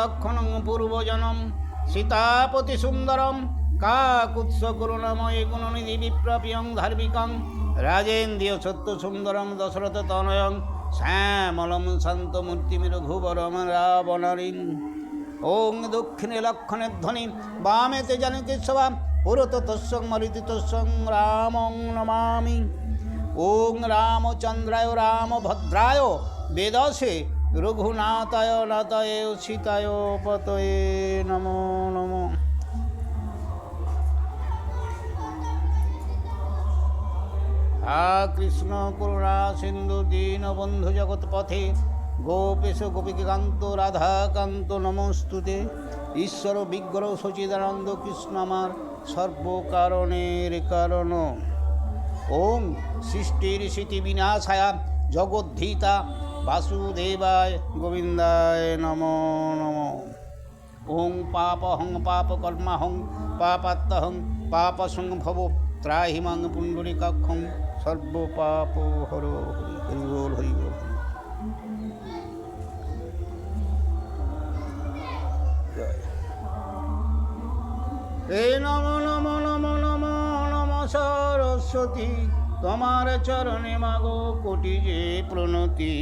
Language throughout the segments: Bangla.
লক্ষণং পূর্বজনম সীতাপতি সুন্দরম কাকুৎস করুণাময় গুণনিধি বিপ্রপিয়ং ধার্মিকং রাজেন্দ্রিয় সত্য সুন্দরম দশরথ তনয়ং শ্যামলম শান্তমূর্তিমির ঘুবরম রাবণারিং। ওং দক্ষিণে লক্ষণে ধ্বনি বামেতে জানকী সভা পুরত তস্যং মরিতি তস্যং রামং নমামি। ওং রামচন্দ্রায় রামভদ্রায় বেদসে রঘুনাথায় নাথায় সীতায় পতয়ে নমো নমঃ। হা কৃষ্ণ করুণা সিন্ধু দীনবন্ধু জগৎপথে গোপেশ গোপিকান্ত রাধাকান্ত নমস্তুতে। ঈশ্বর বিগ্রহ সচিদানন্দ কৃষ্ণ আমার সর্বকারণের কারণ। ওং সৃষ্টির স্মৃতি বিনাশায় জগদ্ধিতা বাসুদেবায় গোবিন্দায় নমো নমঃ। ওং পাপহং পাপকর্মাহং পাপাত্তহং পাপসংভব ত্রাহি মাং পুণ্ডরীকাক্ষং সর্বপাপ হর। হরি বল হরি বল। হে নমো নমো নমো নমো নমঃ সরস্বতী তোমার চরণে মাগো কোটি যে প্রণতি।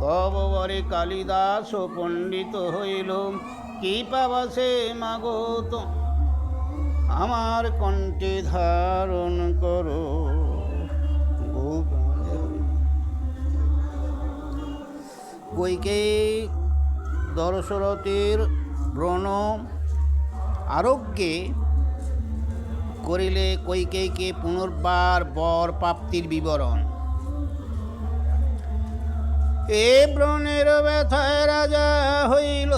তব বরে কালিদাস পণ্ডিত হইল কি পাবাসে মাগো তো আমার কণ্ঠে ধারণ করো। কইকেয়ী দশরথের ব্রণ আরোগ্যে করিলে কইকেয়ীকে পুনর্বার বর প্রাপ্তির বিবরণ। এ ব্রণের ব্যথায় রাজা হইল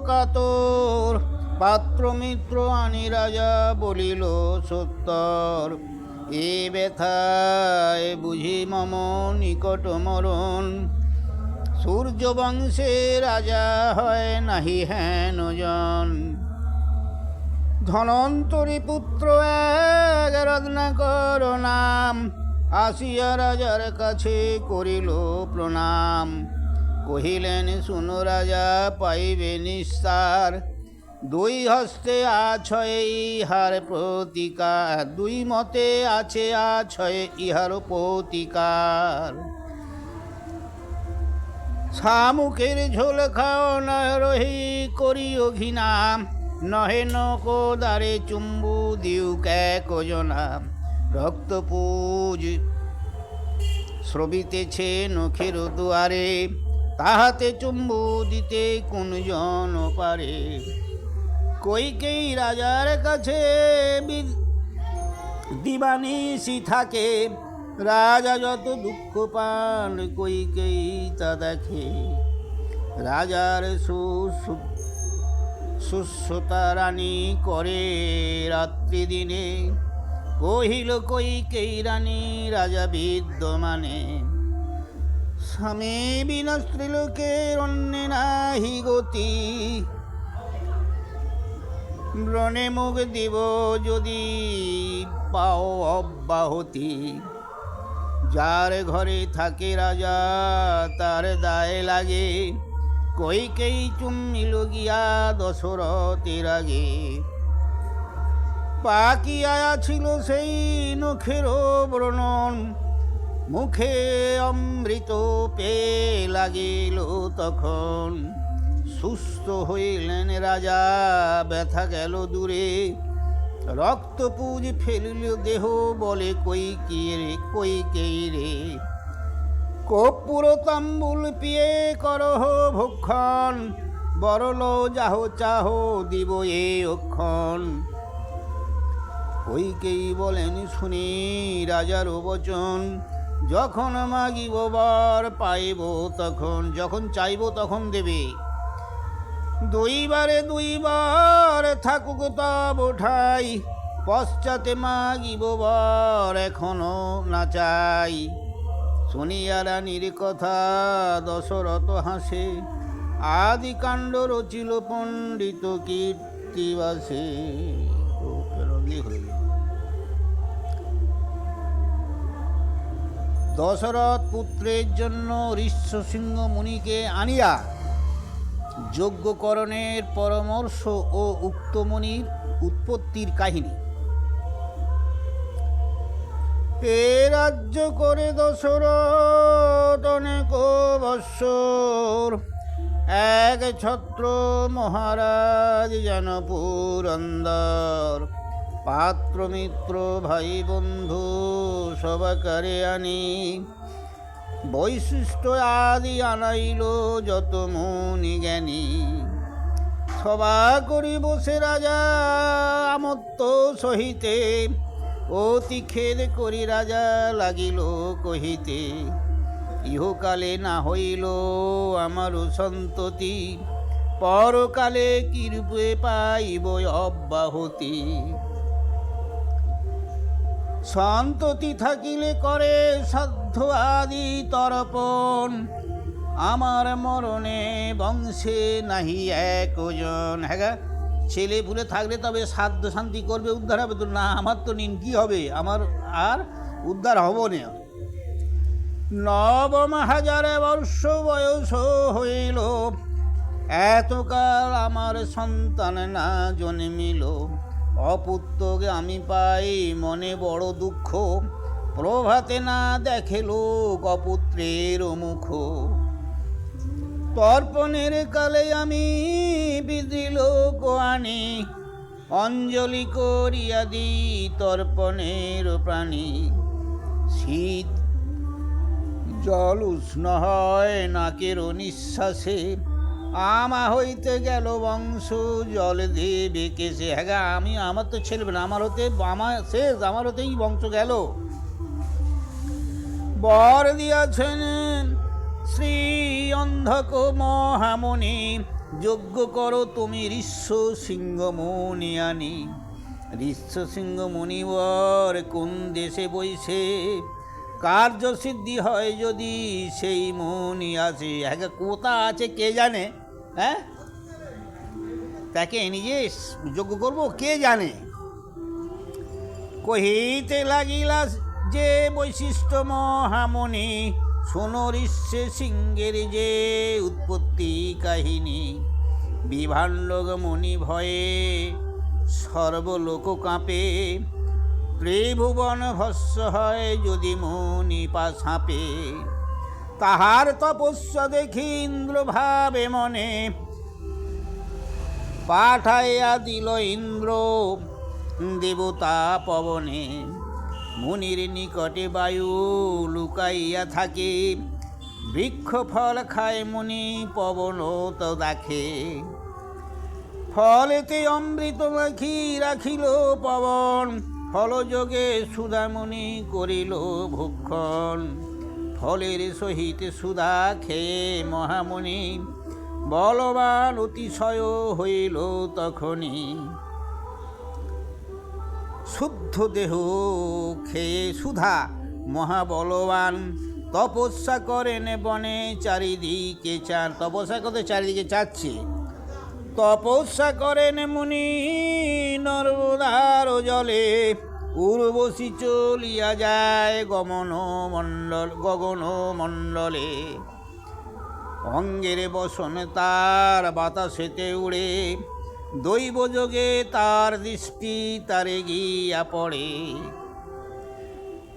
কাতর, পাত্র মিত্র আনি রাজা বলিল সত্তর। এ ব্যথায় বুঝি মম নিকট মরণ, সূর্যবংশে রাজা হয় নাহি হেন জন। ধনন্তরী পুত্র এক রত্নাকর নাম, আসিয়া রাজার কাছে করিল প্রণাম। কহিলেন শুনো রাজা পাইবে নিস্তার, দুই হস্তে আছয় ইহার প্রতিকার। দুই মতে আছে আছয় ইহার প্রতিকার। শামুকের ঝোল খাও নয় রহি করিও ঘৃণা, নহে নকদারে চুম্বু দিউ কজনা। রক্তপুজ শ্রবিতেছে নখের দুয়ারে, তাহাতে চুম্বু দিতে কোন জন পারে। কইকেয়ী রাজার কাছে দিবানিশি থাকে, রাজা যত দুঃখ পান কইকেয়ী তা দেখে। রাজার শুশ্রূষা রানী করে রাত্রি দিনে, কহিল কইকেয়ী রানী রাজা বিদ্যমানে। স্বামী বিনা স্ত্রীলোকের অন্যে নাহি গতি, ব্রণে মুখ দিব যদি পাও অব্যাহতি। যার ঘরে থাকে রাজা তার দায় লাগে, কইকেয়ী চুম্বিল গিয়া দশরথের আগে। পাকিয়া ছিল সেই নখের ব্রণন, মুখে অমৃত পেয়ে লাগিল তখন। সুস্থ হইলেন রাজা ব্যথা গেল দূরে, রক্তপুজ ফেলিল দেহ বলে কইকেয়ী রে। কর্পূর তাম্বুল পিয়ে করহ ভক্ষণ, বরল যাহ চাহ দিব এ অক্ষণ। কইকেয়ী বলেন শুনি রাজার বচন, যখন মাগিব বর পাইব তখন। যখন চাইব তখন দেবে, দুইবারে দুইবার থাকুক তব ঠাই। পশ্চাতে মাগিব বর এখনো না চাই। শুনিয়া রানীর কথা দশরথ হাসে, আদি কাণ্ড রচিল পণ্ডিত কীর্তিবাসে। দশরথ পুত্রের জন্য ঋষ্যশৃঙ্গ মুনিকে আনিয়া যজ্ঞকরণের পরামর্শ ও উক্ত মুনির উৎপত্তির কাহিনী। এ রাজ্য করে দশরথ অনেক বৎসর, এক ছত্র মহারাজ যেন পুরন্দর। পাত্র মিত্র ভাই বন্ধু সবাকারে আনি, বৈশিষ্ট্য আদি আনাইল যত মুনি জ্ঞানী। সভা করি বসে রাজা আমত্ত সহিতে, অতি খেদ করি রাজা লাগিল কহিতে। ইহকালে না হইল আমারও সন্ততি, পরকালে কিরূপে পাইব অব্যাহতি। সন্ততি থাকিলে করে সাধ্য আদি তর্পণ, আমার মরণে বংশে নাহি একজন। হ্যাঁ, ছেলে পুলে থাকলে তবে সাধ্য শান্তি করবে, উদ্ধার হবে। তো না, আমার তো নিন কী হবে, আমার আর উদ্ধার হব না। নবম হাজারে বর্ষ বয়স হইল, এতকাল আমার সন্তান না জন্মিল। অপুত্রকে আমি পাই মনে বড় দুঃখ, প্রভাতে না দেখেল অপুত্রের মুখ। তর্পণের কালে আমি বিদিল আনি, অঞ্জলি করিয়া দি তর্পণের প্রাণী। শীত জল উষ্ণ হয় নাকের নিঃশ্বাসে, আমা হইতে গেল বংশ জল দেবে কেসে। হ্যাঁ, আমার তো ছেলে না, আমার হতে আমার শেষ, আমার হতেই বংশ গেল। বর দিয়াছেন শ্রী অন্ধক মহামণি, যজ্ঞ করো তুমি ঋষ্য সিংহ মুনি আনি। ঋষ্য সিংহ মুনিবর কোন দেশে বইছে, কার্য সিদ্ধি হয় যদি সেই মুনি আছে। হ্যাঁ, কোথা আছে কে জানে, হ্যাঁ, তাকে নিজে যজ্ঞ করবো কে জানে। কহিতে লাগিলা যে বৈশিষ্ট্য মহামণি, শোনো ঋষ্যে সিংহের যে উৎপত্তি কাহিনী। বিভাণ্ডক মুনি ভয়ে সর্বলোক কাঁপে, ত্রিভুবন ভস্য হয় যদি মুনি পা ছাপে। তাহার তপস্যা দেখি ইন্দ্র ভাবে মনে, পাঠাইয়া দিল ইন্দ্র দেবতা পবনে। মুনির নিকটে বায়ু লুকাইয়া থাকে, বৃক্ষ ফল খায় মুনি পবন তো দেখে। ফলেতে অমৃত মাখি রাখিল পবন, ফলযোগে সুধামণি করিল ভক্ষণ। ফলের সহিত সুধা খেয়ে মহামণি, বলবান অতিশয় হইল তখনই। শুদ্ধ দেহ খেয়ে সুধা মহাবলবান, তপস্যা করেন বনে চারিদিকে চান। তপস্যা করতে চারিদিকে চাচ্ছে। তপস্যা করেন মুনি নর্মদার জলে, উর্বশী চলিয়া যায় গগন মণ্ডলে। অঙ্গের বসন তার বাতাসেতে উড়ে, দৈব যোগে তার দৃষ্টি তারে গিয়া পড়ে।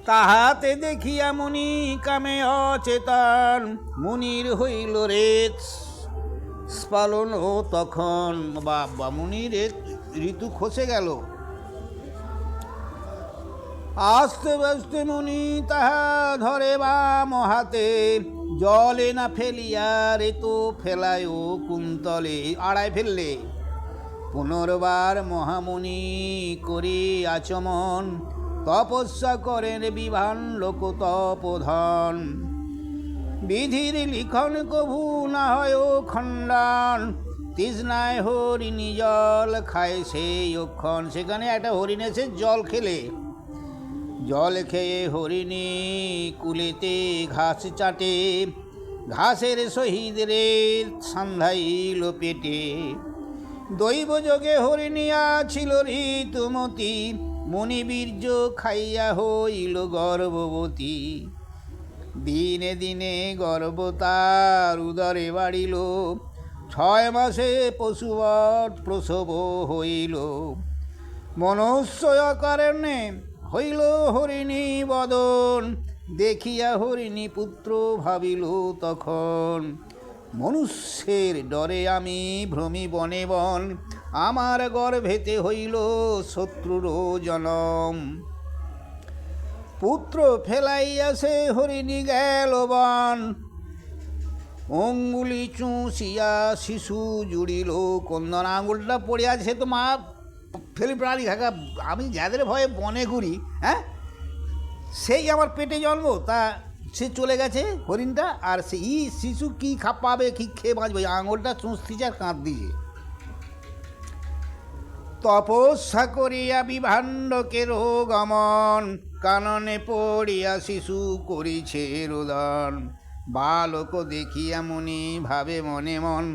তাহাতে দেখিয়া মুনি কামে অচেতন, মুনির হইল রে স্পালন তখন। বাবা, মুনির ঋতু খসে গেল। আস্তে আস্তে মুনি তাহা ধরে বাম হাতে, জলে না ফেলিয়া রে তো ফেলায় কুন্তলে। আড়ায় ফেললে। পুনর্বার মহামুনি করি আচমন, তপস্যা করেন বিভান লোক তপোধন। বিধির লিখন কভু না হয় খণ্ডন, তৃষ্ণায় হরিণী জল খায় সেই অক্ষণ। সেখানে একটা হরিণ এসে জল খেলে, জল খেয়ে হরিণী কুলেতে ঘাস চাটে, ঘাসের সহিত রে সন্ধ্যাইল পেটে। দৈব যোগে হরিণিয়া ছিল ঋতুমতি, মুনিবীর্য খাইয়া হইল গর্ভবতী। দিনে দিনে গর্ভ তার উদরে বাড়িল, 6 মাসে পশুবৎ প্রসব হইল, মনুষ্য কারণে হইল হরিণী বদন, দেখিয়া হরিণী পুত্র ভাবিল তখন, মনুষ্যের ডরে আমি ভ্রমি বনে বন, আমার গর্ভেতে হইল শত্রুর জনম। পুত্র ফেলাইয়াছে হরিণী গেল বন, অঙ্গুলি চুষিয়া শিশু জুড়িল কন্দন। আঙুলটা পড়ে আছে, সে তো মা ফেলি প্রাণী থাকা, আমি যাদের ভয়ে বনে ঘুরি, হ্যাঁ সেই আমার পেটে জন্ম, তা সে চলে গেছে হরিণটা, আর সেই শিশু কী পাবে, কী খেয়ে বাঁচবে, আঙুলটা চুষতিছে আর কাঁদতিছে। তপস্যা করিয়া বিভাণ্ডকের গমন, কাননে পড়িয়া শিশু করিছে রোদন, বালক দেখিয়া মুনি ভাবে মনে মন,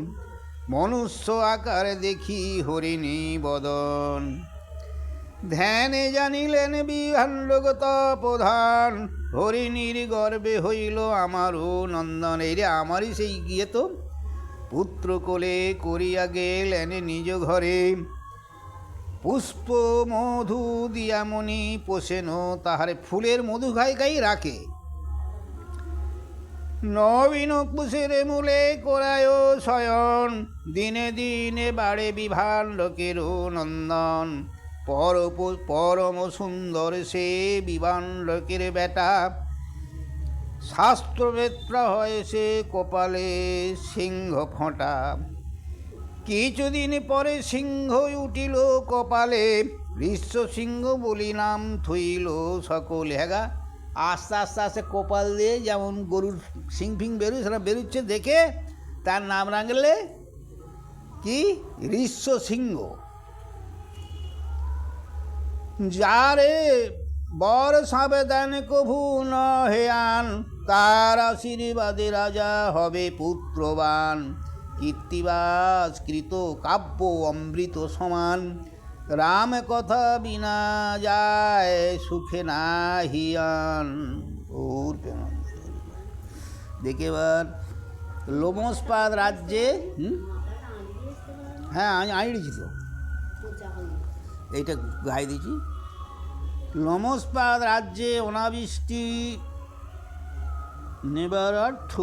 মনুষ্য আকার দেখি হরিণী বদন। ধ্যানে জানিলেন বিভাণ্ডক তপধান, হরিণীর গর্বে হইল আমারও নন্দন। এই রে আমারই সেই গিয়ে তো পুত্র কোলে করিয়া গেলেন নিজ ঘরে, পুষ্প মধু দিয়া মনি পোষেন তাহারে, ফুলের মধু খাই রাখে। নবীন কুশের মূলে করায় শয়ন, দিনে দিনে বাড়ে বিভাণ্ডকের নন্দন, পরম সুন্দর সে বিভাণ্ডকের বেটা, শাস্ত্রবেত্রা হয় সে কপালে সিংহ ফোঁটা। কিছুদিন পরে সিংহ উঠিল কপালে, ঋষ্য সিংহ বলি নাম থইল সকলে। হ্যাঁ, আস্তে আস্তে আস্তে কপাল দিয়ে যেমন গরুর সিং ফিং বেরোয়, সেটা বেরোচ্ছে দেখে তার নাম রাখলে কি ঋষ্য সিংহ। যারে বর সাবেদান কভু নহে আন, তার আশীর্বাদে রাজা হবে পুত্রবান, কীর্তিবাস কৃত কাব্য অমৃত সমান, রাম কথা বিনা যায় সুখে না হিয়ান। ওর দেখে এবার লোমসপাদ রাজ্যে, হ্যাঁ আমি আইড়িছি তো, এইটা গাই দিয়েছি। লোমসপাদ রাজ্যে অনাবৃষ্টি নেবারার্থ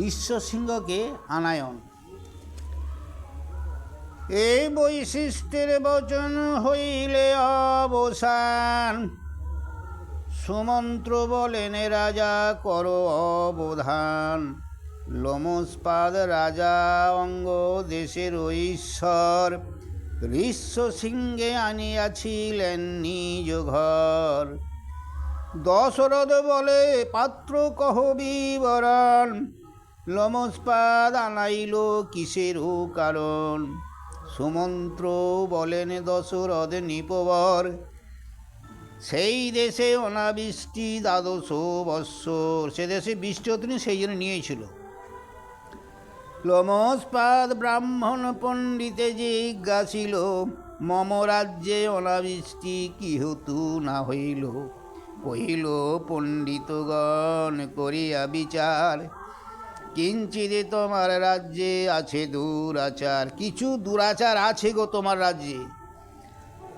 ঋষ্য সিংহকে আনায়ন। এই বৈশিষ্ট্যের বচন হইলে অবসান, সুমন্ত্র বলেন রাজা কর অবধান, লোমসপাদ রাজা অঙ্গ দেশের ঈশ্বর, ঋষ্য সিংহে আনিয়াছিলেন নিজ ঘর। দশরথ বলে পাত্র কহ বিবরণ, লোমসপাদ আনাইল কিসেরও কারণ, সুমন্ত্র বলেন দশরথ নিপবর, সেই দেশে অনাবৃষ্টি 12 বৎসর, সে দেশে বৃষ্টি হতনি, সেই জন্য নিয়েছিল। লোমসপাদ ব্রাহ্মণ পণ্ডিতে জিজ্ঞাসিল, মম রাজ্যে অনাবৃষ্টি কি হতু না হইল, কহিল পণ্ডিতগণ করিয়া বিচার, কিঞ্চিত তোমার রাজ্যে আছে দুরাচার, কিছু দুরাচার আছে গো তোমার রাজ্যে।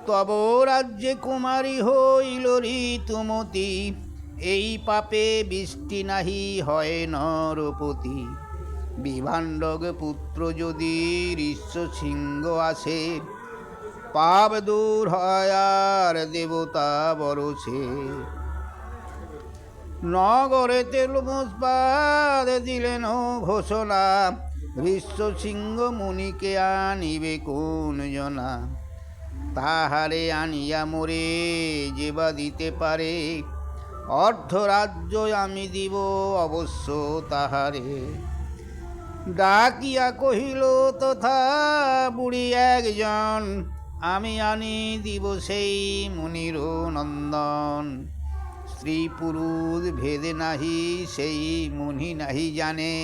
তব রাজ্যে কুমারী হইল ঋতুমতি, এই পাপে বৃষ্টি নাহি হয় নরপতি, বিভাণ্ডক পুত্র যদি ঋষ্য সিংহ আসে, পাপ দূর হয় আর দেবতা বরসে। নগরেতে লোমসপাদ দিলেন ঘোষণা, ঋষ্য সিংহ মুনিকে আনিবে কোন জনা, তাহারে আনিয়া মোরে যেবা দিতে পারে, অর্ধরাজ্য আমি দিব অবশ্য তাহারে। ডাকিয়া কহিল তথা বুড়ি একজন, আমি আনি দিব সেই মুনির নন্দন, স্ত্রী পুরুষ ভেদে নাহি সেই মুনি নাহি জানে,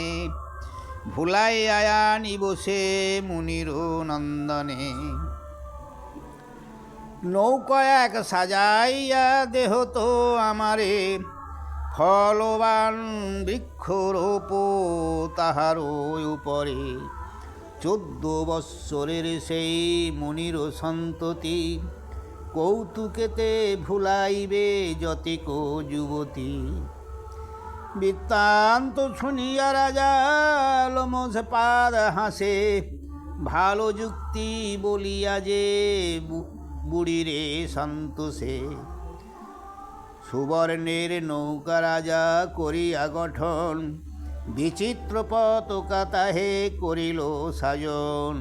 ভুলাই আয়া নিব সে মুনির নন্দনে। নৌকা এক সাজাইয়া দেহ তো আমারে, ফলবান বৃক্ষরোপ তাহার উপরে। 14 বৎসরের সেই মুনির সন্ততি, কৌতুকেতে ভুলাইবে যতিক যুবতী। বৃত্তান্ত শুনিয়া রাজা লোমশপাদ হাসে, ভালো যুক্তি বলিয়া যে বুড়িরে সন্তোষে। সুবর্ণের নৌকা রাজা করিয়া গঠন, বিচিত্র পতাকা তাহে করিল সাজন।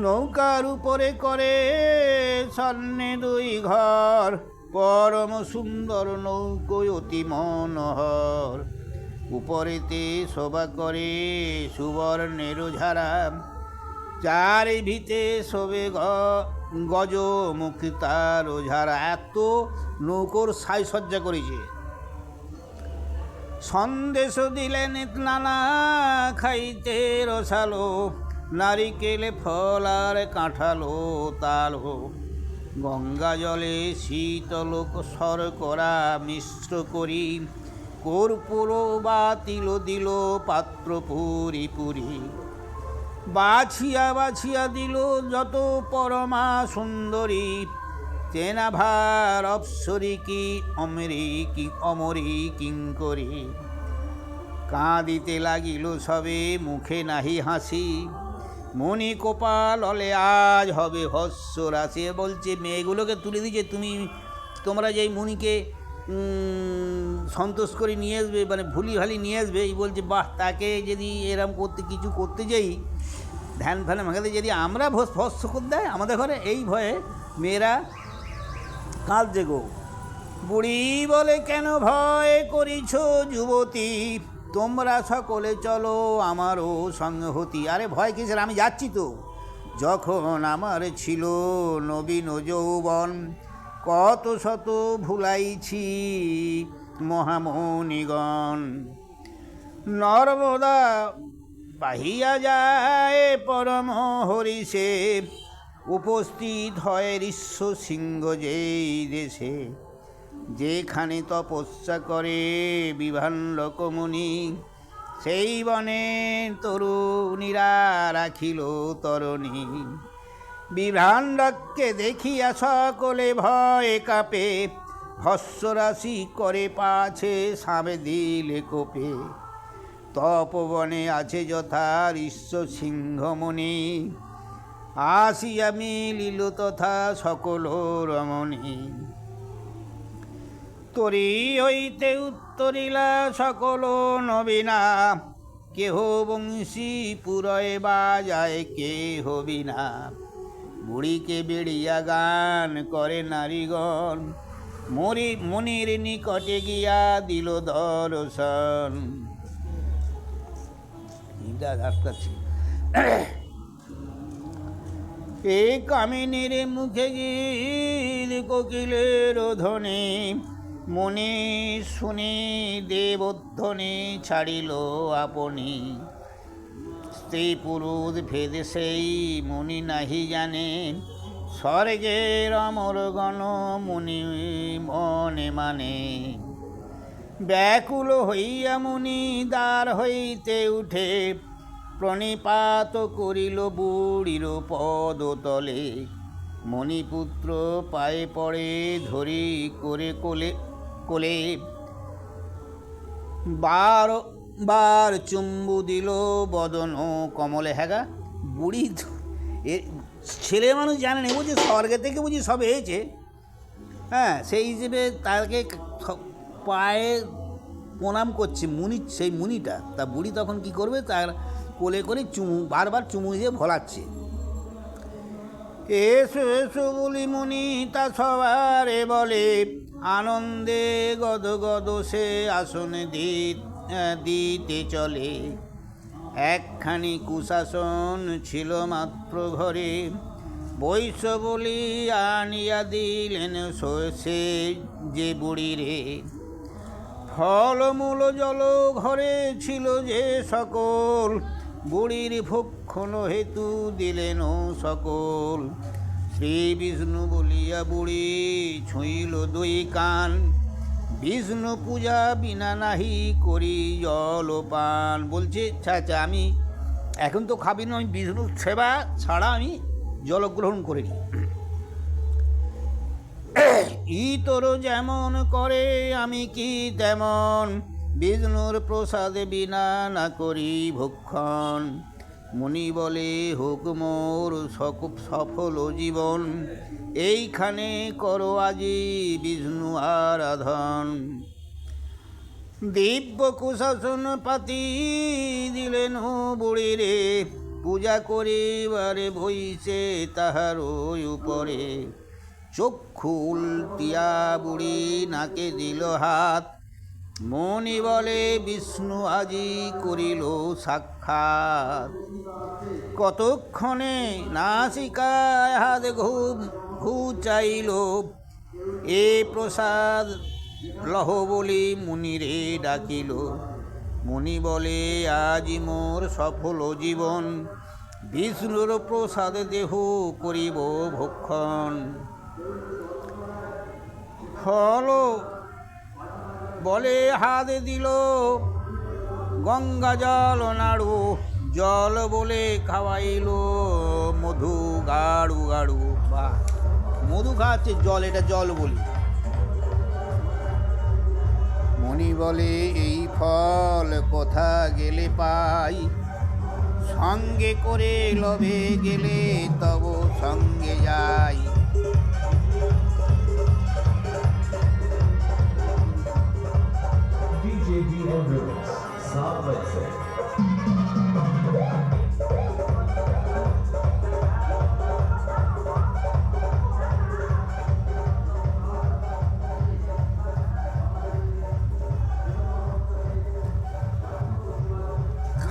নৌকার উপরে করে স্বর্ণে 2 ঘর, পরম সুন্দর নৌকো অতি মনোহর। উপরেতে শোভা করে সুবর্ণের ঝাড়া, চার ভিতে শোভে গজ মুখী তার ঝাড়া। এত নৌকোর সাজসজ্জা করেছে। সন্দেশ দিলেন নানা খাইতে রসালো, নারিকেলে ফল আর কাঁঠালো তালো। গঙ্গা জলে শীতল শর্করা মিশ্র করি, কর্পূর বা তিল দিল পাত্র পুরি পুরি। বাছিয়া বাছিয়া দিল যত পরমা সুন্দরী, চেনাভার অপ্সরী কি অমরি কিঙ্করী। কাঁদিতে লাগিল সবে মুখে নাহি হাসি, মণি কপাল হলে আজ হবে হস্য রাশি। বলছে মেয়েগুলোকে তুলে দিচ্ছে, তোমরা যেই মুনিকে সন্তোষ করে নিয়ে আসবে, মানে ভুলি ভালি নিয়ে আসবে। এই বলছে বাহ, তাকে যদি এরম কিছু করতে যাই, ধ্যান ফ্যানে ভাঙাতে যদি আমরা ভস্য করে দেয় আমাদের ঘরে, এই ভয়ে মেয়েরা কাঁদছে গো। বুড়ি বলে কেন ভয় করিছ যুবতী, তোমরা সকলে চলো আমারও সংহতি। আরে ভয় কিসের, আমি যাচ্ছি তো। যখন আমার ছিল নবীন যৌবন, কত শত ভুলাইছি মহামণিগণ। নর্মদা বাহিয়া যায় পরম হরিষে, উপস্থিত হয় ঋষ্য সিংহ যেই দেশে। যেখানে তপস্যা করে বিভান লোকমুনি, সেই বনে তরুণীরা রাখিল তরণী। বিভ্রাণ্ডকে দেখিয়া সকলে ভয়ে কাঁপে, হস্যরাশি করে পাছে সাবে দিলে কোপে। তপবনে আছে যথা ঋষ্য সিংহমণি, আসিয়া মিলিল তথা সকল রমণী। তরি হইতে উত্তরিলা সকল নবীনা, কেহ বংশী পুরয়ে বাজায় কেহ বিনা। বুড়িকে বেড়িয়া গান করে নারীগণ, মনির নিকটে গিয়া দিল দর্শন। এ কামিনীর মুখে গীত কোকিলের ধ্বনি, মনি শুনি দেবধ্বনি ছাড়িল আপনি। স্ত্রী পুরুষ ভেদ সেই মুনি নাহি জানে, স্বর্গের অমর গণ মুনি মনে মানে। ব্যাকুল হইয়া মুনি দ্বার হইতে উঠে, প্রণিপাত করিল বুড়ির পদতলে। মণিপুত্র পায়ে পড়ে ধরি করে কোলে, বার চুম্বু দিল বদন কমলে। হ্যাগা বুড়ি ছেলে মানুষ জানে না, বুঝি স্বর্গে থেকে বুঝি সব হয়েছে। হ্যাঁ, সেই হিসেবে তাকে পায়ে প্রণাম করছে সেই মুনিটা। তা বুড়ি তখন কি করবে, তার কোলে করে বারবার চুমু দিয়ে ভোলাচ্ছে। এসো এসো বলি মুনি তা সবারে বলে, আনন্দে গদ সে আসনে দিতে চলে। একখানি কুশাসন ছিল মাত্র ঘরে, বৈশ্য বলি আনিয়া দিলেন সে যে বুড়িরে। ফলমূল জল ঘরে ছিল যে সকল, বুড়ির ভক্ষণ হেতু দিলেন সকল। শ্রী বিষ্ণু বলিয়া বুড়ি ছুঁইল 2 কান, বিষ্ণু পূজা বিনা নাহি করি জলপান। বলছে আচ্ছা আমি এখন তো খাবি না, আমি বিষ্ণুর সেবা ছাড়া আমি জলগ্রহণ করিনি। ইতর যেমন করে আমি কি তেমন, বিষ্ণুর প্রসাদে বিনা না করি ভক্ষণ। মুনি বলে হোক মোর সফল জীবন, এইখানে করো আজি বিষ্ণু আরাধন। দিব্য কুশাসন পাতি দিলেন বুড়ি রে, পূজা করিবারে বইছে তাহার উপরে। চক্ষু উল্টিয়া বুড়ি নাকে দিল হাত, মনি বলে বিষ্ণু আজি করিল সাক্ষাৎ। কতক্ষণে নাসিকায় হাত ঘুচাইল, এ প্রসাদ লহ বলি মুনিরে ডাকিল। মুনি বলে আজি মোর সফল জীবন, বিষ্ণুর প্রসাদ দেহ করিব ভক্ষণ। ফল বলে হাত দিল গঙ্গা জল নাড়ু, জল বলে খাওয়াইল মধু গাড়ু গাড়ু। বা মধু খাওয়াচ্ছে জল, এটা জল বলি। মনি বলে এই ফল কোথা গেলে পাই, সঙ্গে করে লবে গেলে তব সঙ্গে যাই।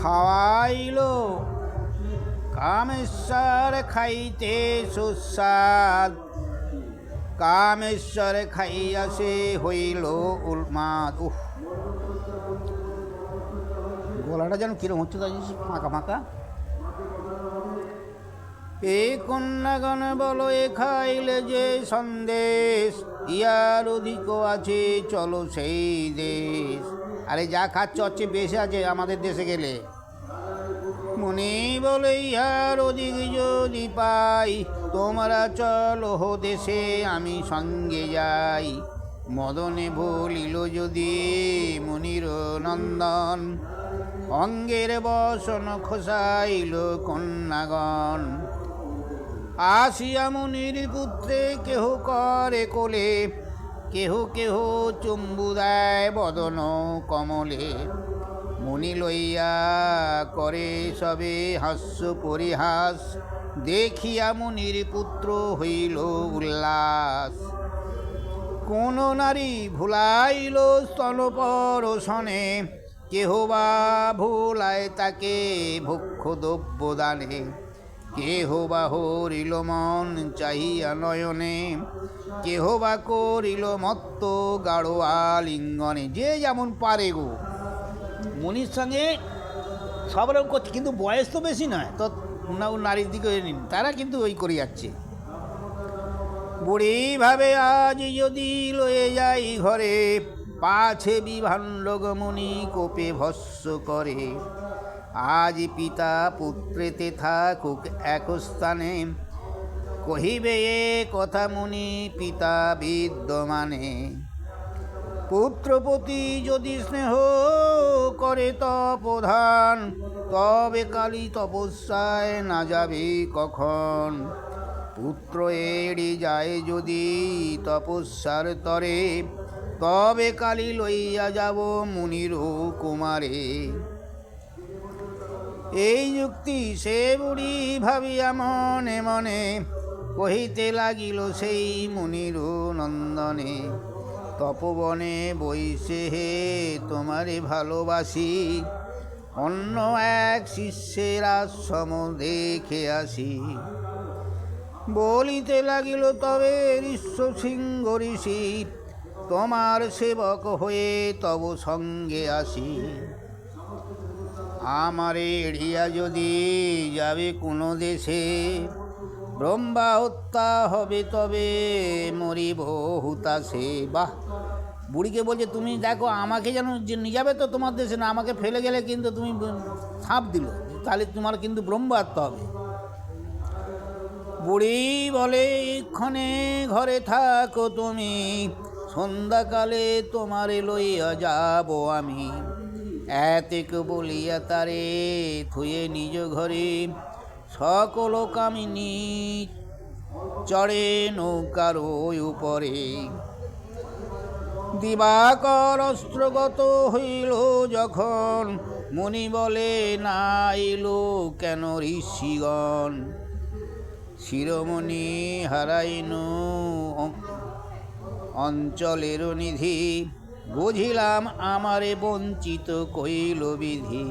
খাওয়াইল কামেশ্বর খাইতে সুস্বাদ, কামেশ্বর খাইয়া সে হইল উন্মাদ। গলাটা যেন কিরম হচ্ছে তাই ফাঁকা ফাঁকা। এ কন্যাগণ বলো এ খাইলে যে সন্দেশ, ইয়ার অধিক আছে চলো সেই দেশ। আরে যা খাচ্ছ হচ্ছে বেশি আছে আমাদের দেশে গেলে। মুনি বলে ইহার অধিক যদি পাই, তোমরা চলো দেশে আমি সঙ্গে যাই। মদনে ভুলিল যদি মুনির নন্দন, অঙ্গের বসন খোসাইল কন্যাগণ। আসিয়া মুনির পুত্রে কেহ করে কোলে, কেহ কেহ চুম্বু দেয় বদন কমলে। মুনি লইয়া করে সবে হাস্য পরিহাস, দেখিয়া মুনির পুত্র হইল উল্লাস। কোন নারী ভুলাইল স্তনপরশনে, কেহ বা ভুলায় তাকে ভক্ষ দ্রব্য দানে। কেহ বা হরিল মন চাহিয়া নয়নে, কেহ বা করিল মত্ত গাঢ় আলিঙ্গনে। যে যেমন পারে গো, মুনির সঙ্গে সব রকম করছে, কিন্তু বয়স তো বেশি নয়, তো নারীর দিকে নিন, তারা কিন্তু ওই করে যাচ্ছে। বুড়ি ভাবে আজ যদি লয়ে যাই ঘরে, পাছে বিভান্ডগ মুনি কোপে ভস্য করে। আজ পিতা পুত্রেতে থাকুক এক স্থানে, কহিবে এ কথা মুনি পিতা বিদ্যমানে। পুত্রপতি যদি স্নেহ করে তপধান, তবে কালী তপস্যায় না যাবে কখন। পুত্র এড়ি যায় যদি তপস্যার তরে, তবে কালী লইয়া যাব মুনির কুমারে। এই যুক্তি সে বুড়ি ভাবিয়া মনে মনে, কহিতে লাগিল সেই মুনির নন্দনে। তপবনে বইসে হে তোমারে ভালোবাসি, অন্য এক শিষ্যের আশ্রম দেখে আসি। বলিতে লাগিল তবে ঋষ্য সিংহ ঋষি, তোমার সেবক হয়ে তব সঙ্গে আসি। আমারে এড়িয়া যদি যাবে কোনো দেশে, ব্রহ্মা হত্যা হবে তবে মরিব হুতাশে। বাহ, বুড়িকে বলছে তুমি দেখো আমাকে যেন নিয়ে যাবে তো তোমার দেশে, না আমাকে ফেলে গেলে কিন্তু তুমি ছাপ দিল, তাহলে তোমার কিন্তু ব্রহ্মাত্ম হবে। বুড়ি বলে এক্ষণে ঘরে থাকো তুমি, সন্ধ্যাকালে তোমারে লইয়া যাব আমি। এতেক বলিয়া তারে থুয়ে নিজ ঘরে, সকল কামিনী চড়ে নৌকার উপরে। দিবাকর অস্ত্রগত হইল যখন, মুনি বলে না এলো কেন ঋষিগণ। শিরোমণি হারাইন অঞ্চলের নিধি, বুঝিলাম আমারে বঞ্চিত কইল বিধি।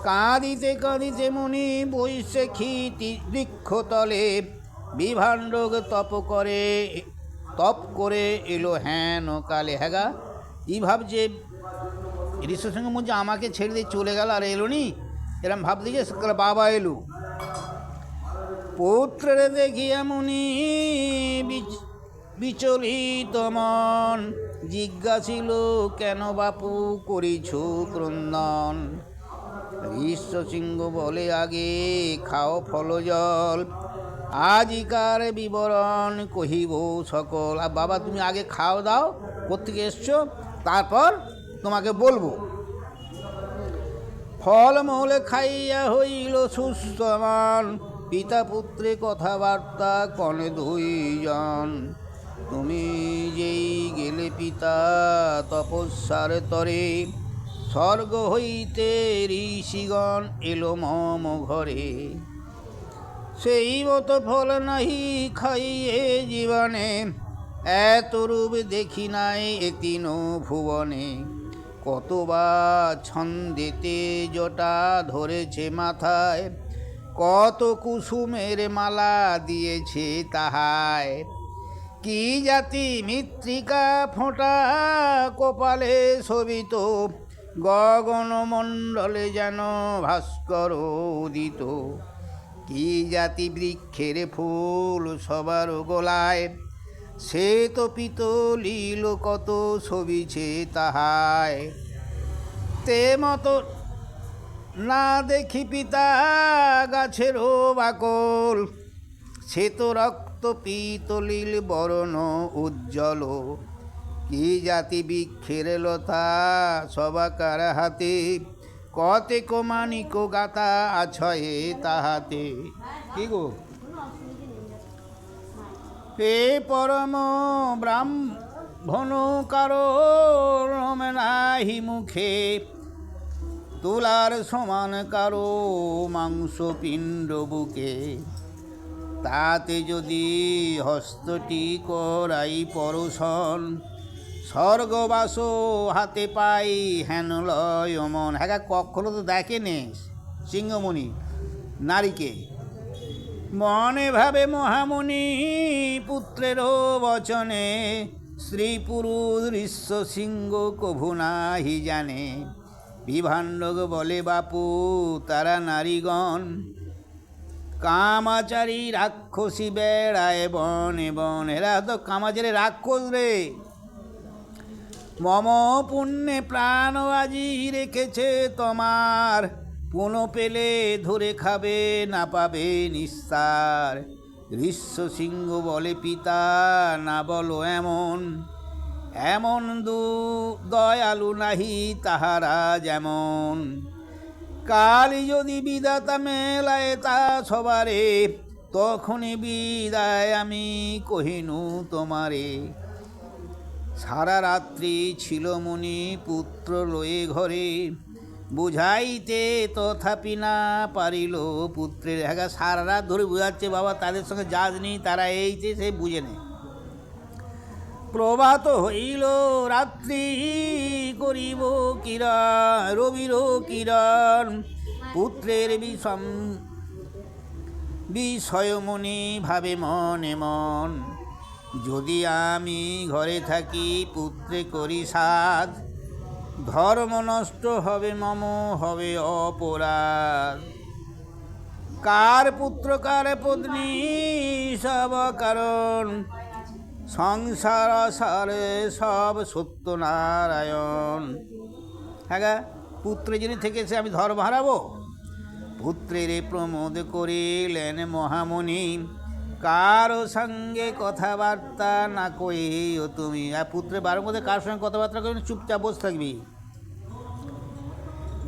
কাঁদিতে কাঁদিতে মুনি বৈশে খিতি বৃক্ষতলে, বিভাণ্ডক তপ করে এলো হেন কালে। হ্যাঁ এই ভাবছে ঋষিসঙ্গ বলছে আমাকে ছেড়ে দিয়ে চলে গেল আর এলো নি, এরম ভাবতে যে বাবা এলো। পুত্রের দেখিয়া মুনি বিচলিত মন, জিজ্ঞাসিল কেন বাপু করিছ ক্রন্দন। ঋষিসিংহ বলে আগে খাও ফল জল, আজিকার বিবরণ কহিব সকল। আর বাবা তুমি আগে খাও দাও, কোত্থেকে এসছো, তারপর তোমাকে বলবো। ফলমূল খাইয়া হইল সুস্থমান, পিতা পুত্রে কথাবার্তা কনে দুইজন। তুমি যেই গেলে পিতা তপস্যার তরে, স্বর্গ হইতে ঋষিগণ এলো মম ঘরে। সেই মতো ফল নাহি খাইয়ে জীবনে, এত রূপ দেখি নাই এতিন ভুবনে। কতবা ছন্দেতে জটা ধরেছে মাথায়, কত কুসুমের মালা দিয়েছে তাহায়। কি জাতি মৃত্তিকা ফোঁটা কপালে শোভিত, গগনমণ্ডলে যেন ভাস্কর উদিত। কি জাতি বৃক্ষের ফুল সবার গোলায়, সে তো পিতলীল কত ছবিছে তাহায়। তে মতো না দেখি পিতা গাছেরও বাকল, সে তো রক্ত পিতলীল বরণ উজ্জ্বল। কি জাতি বৃক্ষের লতা সবাকার হাতে, কতেক মানিক গাতা আছয়ে তাহাতে। কি গো হে পরম ব্রাহ্মণ কারো নাহি মুখে, তুলার সমান কারো মাংস পিণ্ড বুকে। তাতে যদি হস্তটি করাই পরশন, স্বর্গবাস হাতে পাই হেন লয় মন। হ্যাঁ কখনো তো দেখেনি সিংহমণি নারীকে। মনে ভাবে মহামুনি পুত্রেরও বচনে, স্ত্রী পুরুষ ঋষিসিংহ কভু নাহি জানে। বিভাণ্ডক বলে বাপু তারা নারীগণ, কামাচারী রাক্ষসী বেড়ায় বনে বন। এরা তো কামাচারী রাক্ষস রে, মম পুণ্যে প্রাণ আজি রেখেছে তোমার, পুণ্য পেলে ধরে খাবে না পাবে নিস্তার। ঋষিসিংহ বলে পিতা না বলো এমন, এমন দয়ালু নাহি তাহারা যেমন। কালি যদি বিধাতা মেলায় তা সবারে, তখনই বিদায় আমি কহিনু তোমারে। সারা রাত্রি ছিল মুনি পুত্র লয়ে ঘরে, বুঝাইতে তথাপি না পারিল পুত্রের। হ্যাঁ সারা রাত ধরে বুঝাচ্ছে বাবা তাদের সঙ্গে জাজ নেই, তারা এইতে সে বুঝে নেই। প্রভাত হইল রাত্রি করিব কিরণ, রবির কিরণ। পুত্রের বিষয়মণি ভাবে মনে মন, যদি আমি ঘরে থাকি পুত্রে করি সাধ, ধর্ম নষ্ট হবে মম হবে অপরাধ। কার পুত্র কার পত্নী সব কারণ, সংসার সারে সব সত্যনারায়ণ। হ্যাঁ, পুত্রে যিনি থেকেছে আমি ধর্ম হারাবো? পুত্রের প্রমোদ করিলেন মহামণি, কারো সঙ্গে কথাবার্তা না কইও তুমি। আর পুত্রের বারোর মধ্যে কার সঙ্গে কথাবার্তা করবি? চুপচাপ বসে থাকবি।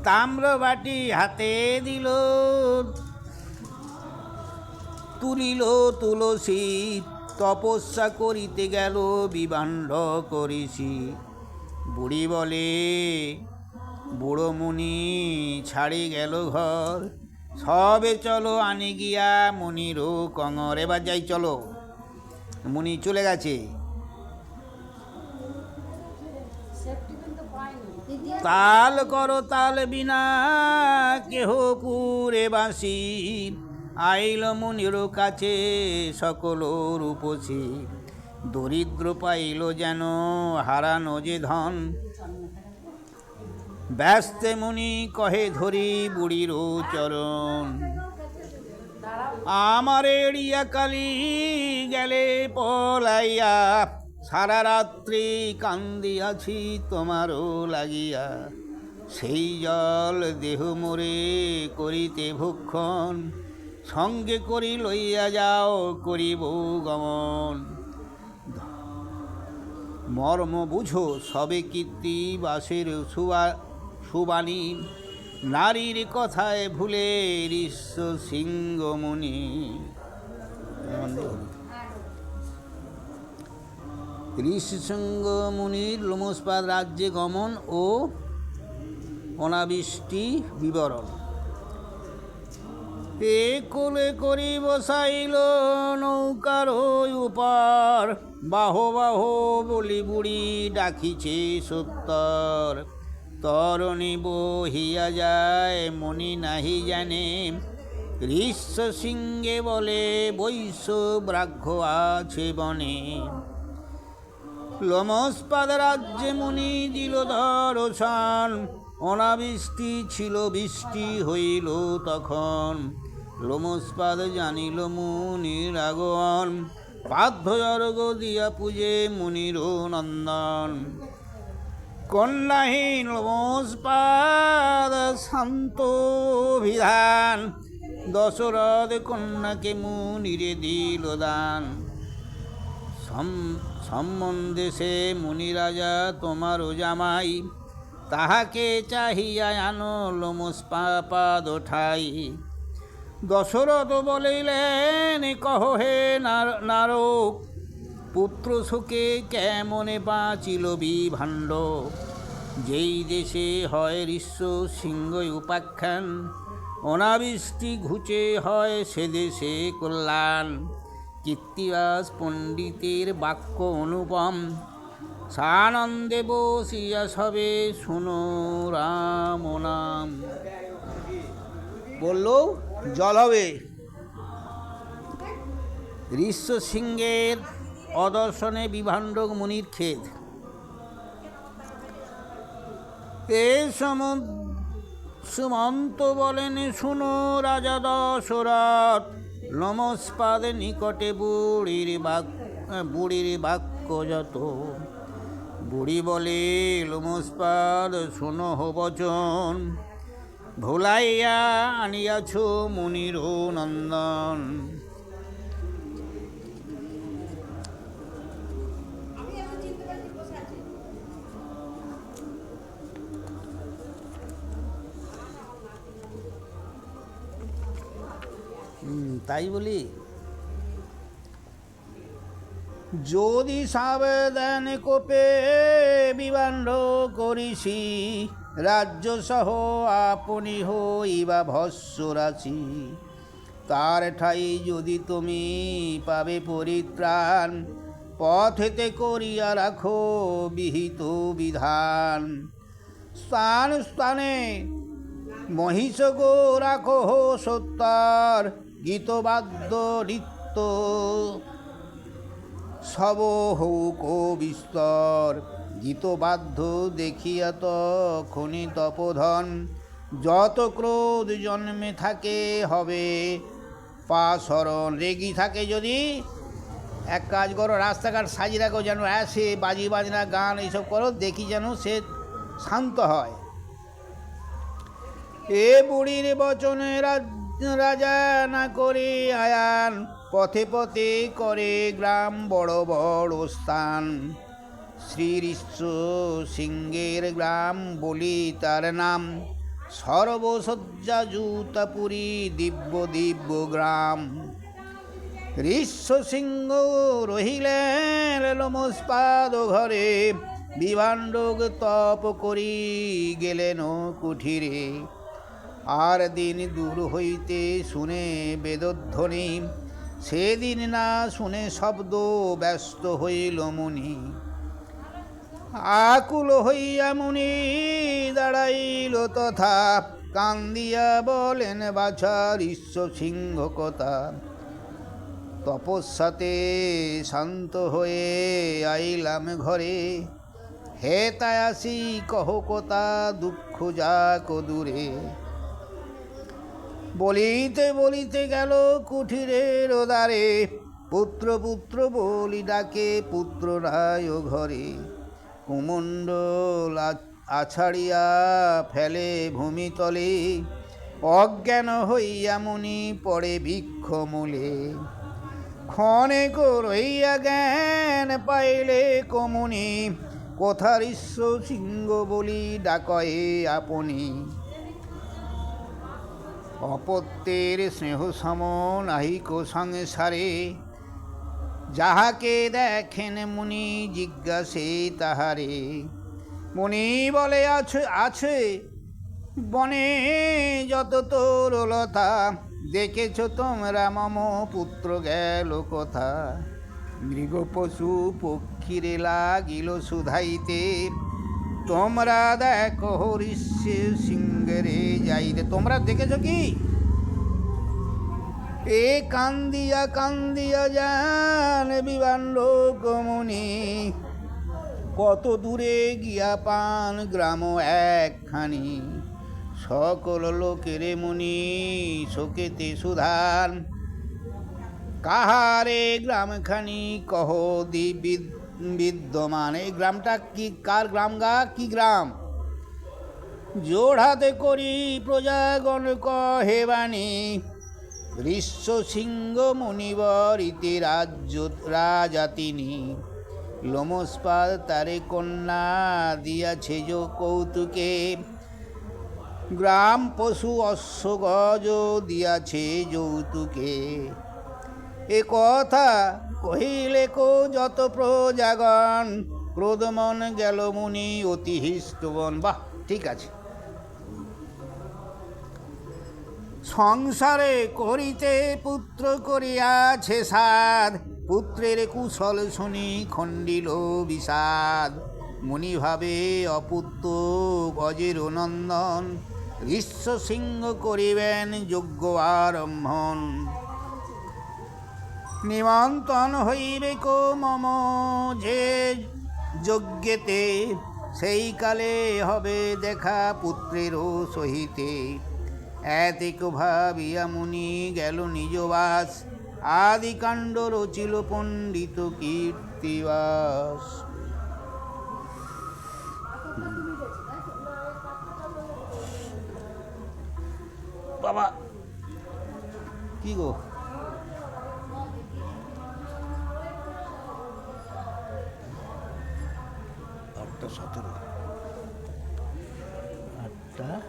তাম্র বাটি হাতে দিল, তুলিল তুলসী, তপস্যা করিতে গেল বিভাণ্ড করিছি। বুড়ি বলে বুড়ো মুনি ছাড়ি গেল ঘর, সবে চলো আনি গিয়া মুনিরও কঙর। এবার যাই চলো, মুনি চলে গেছে। তাল করো তাল বিনা কেহ পুরে বাসি, আইল মুনির কাছে সকল রূপসী। দরিদ্র পাইল যেন হারানো যে ধন, ব্যস্তে মুনি কহে ধরি বুড়ির চরণ। আমার এড়িয়া কালি গেলে পলাইয়া, সারা রাত্রি কান্দিয়াছি তোমারও লাগিয়া। সেই জল দেহ মোরে করিতে ভক্ষণ, সঙ্গে করি লইয়া যাও করিব গমন। মর্ম বুঝো সবে কীর্তি বাসের সুবাণী, নারীর কথায় ভুলে ঋষ্য সিংহ মুনি। ঋষ্যশৃঙ্গ মুনির লোমশপাদ রাজ্যে গমন ও অনাবৃষ্টি বিবরণ। এ কোলে করি বসাইল নৌকার উপর, বাহ বাহ বলি বুড়ি ডাকিছে সত্তর। তরণী বহিয়া যায় মনি নাহি জানে, ঋষ্য সিংহে বলে বৈশ্য ব্রাঘ্য আছে বনে। লোমশপাদ রাজ্যে মুনি দিল দর্শন, অনাবৃষ্টি ছিল বৃষ্টি হইল তখন। লোমশপাদ জানিল মুনির আগমন, পার্থ অর্ঘ দিয়া পূজে মুনির নন্দন। কন্যাহীন লোমশপাদ শান্ত বিধান, দশরথ কন্যাকে মুনিরে দিল দান। সম্বন্ধে সে মুনি রাজা তোমারও জামাই, তাহাকে চাহিয়া আনো লোমশপাদ ঠাই। দশরথ বলিলেন কহ হে নারক, পুত্র শোকে কেমনে বাঁচিল বিভাণ্ড। যেই দেশে হয় ঋষ্য সিংহ উপাখ্যান, অনাবৃষ্টি ঘুচে হয় সে দেশে কল্যাণ। কীর্তিবাস পণ্ডিতের বাক্য অনুপম, সানন্দে বসিয়া সবে শুনো রাম নাম। বলল জল হবে। ঋষ্য সিংহের অদর্শনে বিভাণ্ড মুনির খেদ। এ সুমন্ত বলেন শুনো রাজা দশরথ, লোমশপাদ নিকটে বুড়ির বাক্য যত। বুড়ি বলে লোমশপাদ শোনো বচন, ভুলাইয়া আনিয়াছ মুনির নন্দন। তাই বলি, যদি সাবধান কোপে বিভাণ্ড করিসি, রাজ্য সহ আপনি হইবা ভস্য রাশি। তার ঠাই যদি তুমি পাবে পরিত্রাণ, পথেতে করিয়া রাখো বিহিত বিধান। স্থান স্থানে মহিষ গো রাখো সত্তর, গীতবাদ্য নৃত্য সব হৌক বিস্তর। গীতবাদ্য দেখিয়া তখনি তপোধন, যত ক্রোধ জন্মে থাকে হবে পাশরণ। রেগি থাকে যদি এক কাজ করো, রাস্তাঘাট সাজিয়ে রাখো, যেন আসে বাজি বাজনা গান এইসব করো, দেখি যেন সে শান্ত হয়। এ বুড়ির বচনে রাজা না করে আয়ান, পথে পথে করে গ্রাম বড় বড় স্থান। শ্রী ঋষ্য সিংহের গ্রাম বলি তার নাম, সর্বসজ্জা জুতাপুরী দিব্য দিব্য গ্রাম। ঋষ্য সিংহ রহিলেন লোমস্পাদ ঘরে, বিভাণ্ডক তপ করি গেলেন কুঠিরে। আর দিন দূর হইতে শুনে বেদধ্বনি, সেদিন না শুনে শব্দ ব্যস্ত হইল মুনি। আকুল হইয়া মুনি দাঁড়াইল তথা, কান্দিয়া বলেন বাছা ঋষ্য সিংহ কথা। তপস্যাতে শান্ত হয়ে আইলাম ঘরে, হে তাই আসি কহ কথা দুঃখ যাক দূরে। বলিতে বলিতে গেল কুঠিরের দ্বারে, পুত্র পুত্র বলি ডাকে পুত্র রায় ঘরে। কুমণ্ডল আছাড়িয়া ফেলে ভূমিতলে, অজ্ঞান হইয়া মুনি পড়ে বৃক্ষ মূলে। ক্ষণেক রইয়া জ্ঞান পাইলে কমুনি, কোথা ঋষ্য সিংহ বলি ডাকয়ে আপনি। অপত্যের স্নেহ সম নাহিক সংসারে, যাহাকে দেখেন মুনি জিজ্ঞাসে তাহারে। মুনি বলে আছে আছে বনে যত তরলতা, দেখেছ তোমরা মম পুত্র গেল কথা। মৃগ পশু পক্ষীরে লাগিল শুধাইতে, তোমরা দেখো ঋষ্য সিংহেরে যাইতে। তোমরা দেখেছ কি? এ কান্দিয়া কান্দিয়া যান বিভাণ্ডক মুনি, কত দূরে গিয়া পান গ্রাম একখানি। সকল লোকের মুনি শোকেতে সুধান, কাহারে গ্রামখানি কহ বিদ্যমান। এই গ্রামটা কি, কার গ্রাম গা, কি গ্রাম? জোড়হাতে করি প্রজাগণ কহে বাণী, ঋষ্য সিংহ মুনিবর ইতি রাজা তিনি। লোমস্পাদ তারে কন্যা দিয়াছে যো কৌতুকে, গ্রাম পশু অশ্ব গজ দিয়াছে যৌতুকে। এ কথা কহিলে কো যত প্রজাগণ, ক্রোধমন গেল মুনি অতি হৃষ্টবন। বাহ, ঠিক আছে। সংসারে করিতে পুত্র করিয়াছে সাধ, পুত্রের কুশল শুনি খণ্ডিল বিষাদ। মুনি ভাবে অপুত্র গজের নন্দন, ঋষ্য সিংহ করিবেন যজ্ঞ আরম্ভন। নিমন্ত্রণ হইবে কো মম যে যজ্ঞেতে, সেই কালে হবে দেখা পুত্রেরও সহিতে। এতিক ভাবিয়া মুনি গেল নিজবাস, আদিকাণ্ড রচিল পণ্ডিত কীর্তিবাস। বাবা কি গো, 8:17 8:17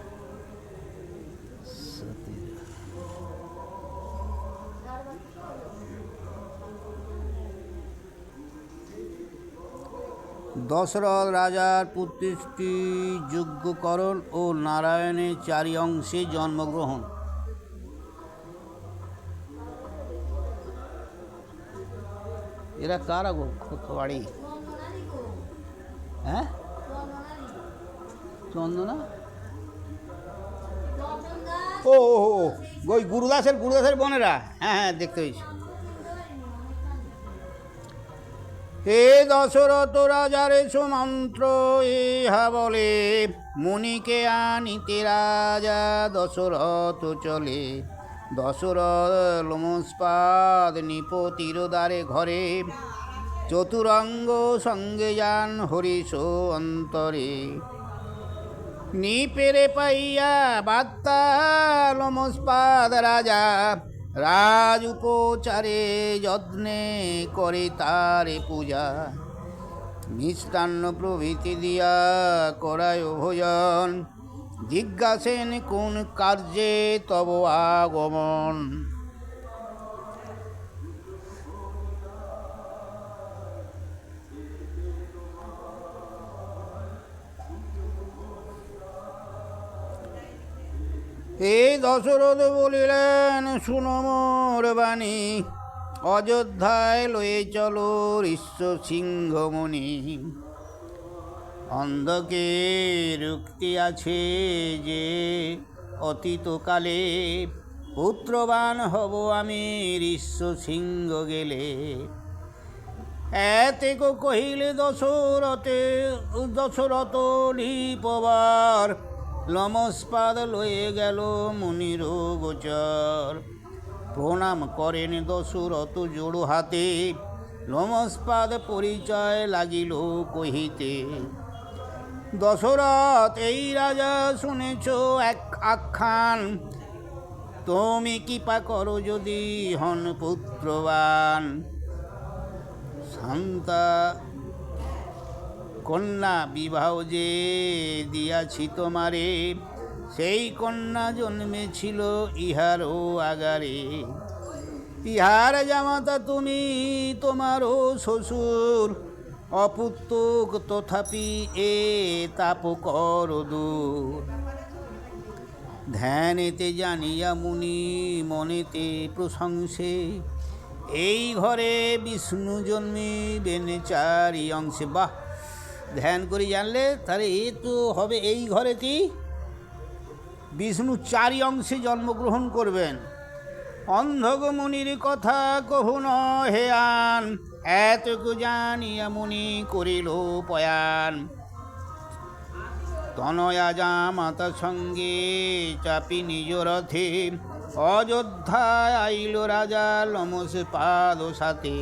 দশরথ রাজার প্রতিষ্ঠি যজ্ঞকরণ ও নারায়ণের 4 অংশে জন্মগ্রহণ। এরা কারা গো বাড়ি? হ্যাঁ, চন্দনা, ও ওই গুরুদাসের বোনেরা। হ্যাঁ হ্যাঁ, দেখতে পেয়েছি। হে দশরথ রাজারে সুমন্ত্র ইহা বলে, মুনিকে আনিতে রাজা দশরথ চলে। দশরথ লোমস্পাদ নিপতির দ্বারে ঘরে, চতুরঙ্গ সঙ্গে যান হরিশ অন্তরে। নিপেরে পাইয়া বার্তা লোমস্পাদ রাজা, রাজ উপচারে যত্নে করে তারে পূজা। মিষ্টান্ন প্রভৃতি দিয়া করায় ভোজন, জিজ্ঞাসেন কোন কার্যে তব আগমন। এই দশরথ বলিলেন, শুনো মোর বাণী, অযোধ্যায় লয়ে চলো ঋষ্য সিংহ মুনি। অন্ধকে রুক্তি আছে যে অতীতকালে, পুত্রবান হব আমি ঋষ্য সিংহ গেলে। এতেক কহিলে দশরথ নিপবার, লোমস্পাদ লয়ে গেল মুনির গোচর। প্রণাম করেন দশরথ জোড় হাতে, লোমস্পাদ পরিচয় লাগিল কহিতে। দশরথ এই রাজা শুনেছ এক আখ্যান, তুমি কৃপা করো যদি হন পুত্রবান। শান্তা কন্যা বিবাহ যে দিয়াছি তোমারে, সেই কন্যা জন্মেছিল ইহারও আগারে। ইহার জামাতা তুমি তোমারও শ্বশুর, অপুত্রক তথাপি এ তাপ কর দূর। ধ্যানেতে জানিয়া মুনি মনেতে প্রশংসে, এই ঘরে বিষ্ণু জন্মিবেন চারি অংশে। বাহ, ধ্যান করে জানলে তাহলে এ তো হবে এই ঘরেতে বিষ্ণু চারি অংশে জন্মগ্রহণ করবেন। অন্ধগ মুনির কথা কহু হে আন, এতকু জানিয়া মুনি করিল পয়ান। তনয়া জামাতা সঙ্গে চাপি নিজ রথে, অযোধ্যায় আইল রাজা লোমস্পাদ সাথে।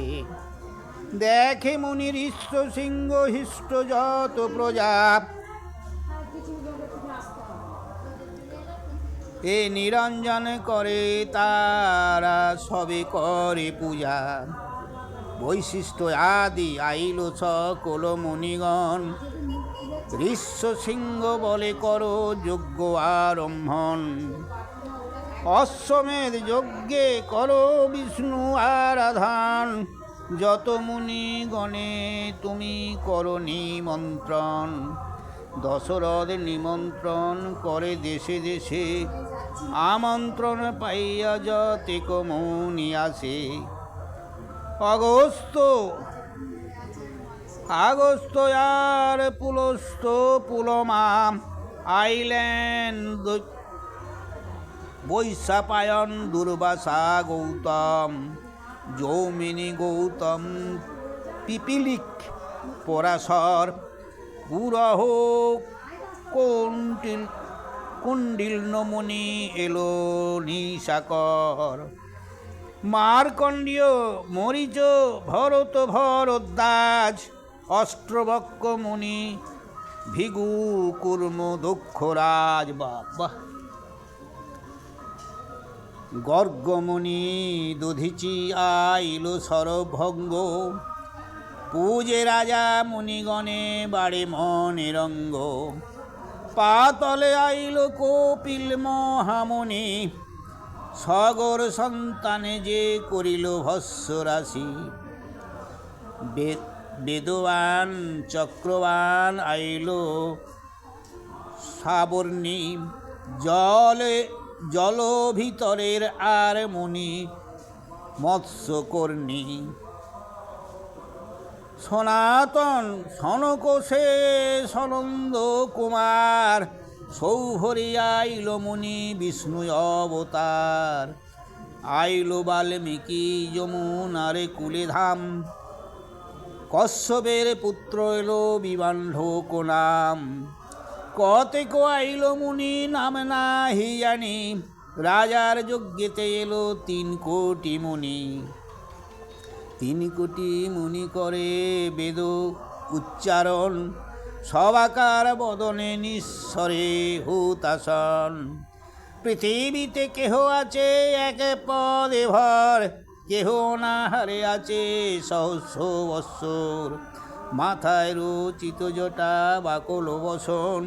দেখে মুনির ঋষ্য সিংহ হিষ্ট যত প্রজা, এ নিরঞ্জন করে তারা সবে করে পূজা। বৈশিষ্ট্য আদি আইল সকল মুনিগণ, ঋষ্য সিংহ বলে করো যজ্ঞ আরম্ভন। অশ্বমেধ যজ্ঞে করো বিষ্ণু আরাধন, যত মুনি গণে তুমি করো নিমন্ত্রণ। দশরথ নিমন্ত্রণ করে দেশে দেশে, আমন্ত্রণ পাইয়া যতেক মুনি আসে। আগস্ত আর পুলস্ত পুলমা, আইলেন বৈশাপায়ন দুর্বাসা গৌতম। যৌমিনী গৌতম পিপিলিক পরাশর, পুরহ কুণ্ডিল নমনি এলো নিশাকর। মার্কণ্ডীয় মরিচ ভরত ভরদ্বাজ, অষ্টবক্ষ মুনি ভিগু কুর্ম দক্ষরাজ। বাবা, গর্গমুনি দধিচি আইল সরভঙ্গ, পূজে রাজা মুনিগণে বাড়ে মনে রঙ্গ। পাতলে আইল কপিল মহামুনি, সগর সন্তানে যে করিল ভস্য রাশি। বেদবান চক্রবান আইল সাবর্ণী, জল ভিতরের আর মুনি মৎস্যকর্ণী। সনাতন সনকোষে সনন্দ কুমার, সৌভরি আইল মুনি বিষ্ণু অবতার। আইল বাল্মীকি যমুনারে কুলে ধাম, কশ্যপের পুত্র এলো বিবান্ধক নাম। কতেক আইল মুনি নাম নাহি জানি, রাজার যজ্ঞেতে এলো 3 কোটি মুনি। 3 কোটি মুনি করে বেদ উচ্চারণ, সবাকার বদনে নিঃস্বরে হুতাসন। পৃথিবীতে কেহ আছে এক পদে ভর, কেহ না হারে আছে সহস্র বৎসর। মাথায় রচিত জটা বাকল বসন,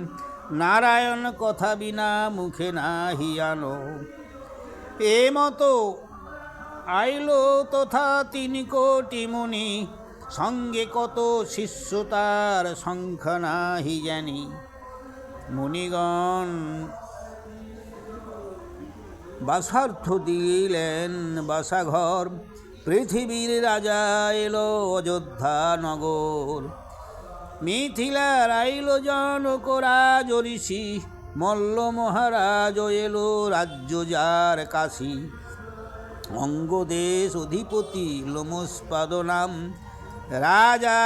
নারায়ণ কথা বিনা মুখে নাহি আনো। এ মতো আইলো তথা 3 কোটি মুনি, সঙ্গে কত শিষ্য তার সংখ্যা নাহি জানি। মুনিগণ বাসার্থ দিলেন বাসাঘর, পৃথিবীর রাজা এলো অযোধ্যা নগর। মিথিলার আইল জনক রাজ ঋষি, মল্ল মহারাজ এলো রাজ্য যার কাশী। অঙ্গদেশ অধিপতি লোমস্পাদ নাম, রাজা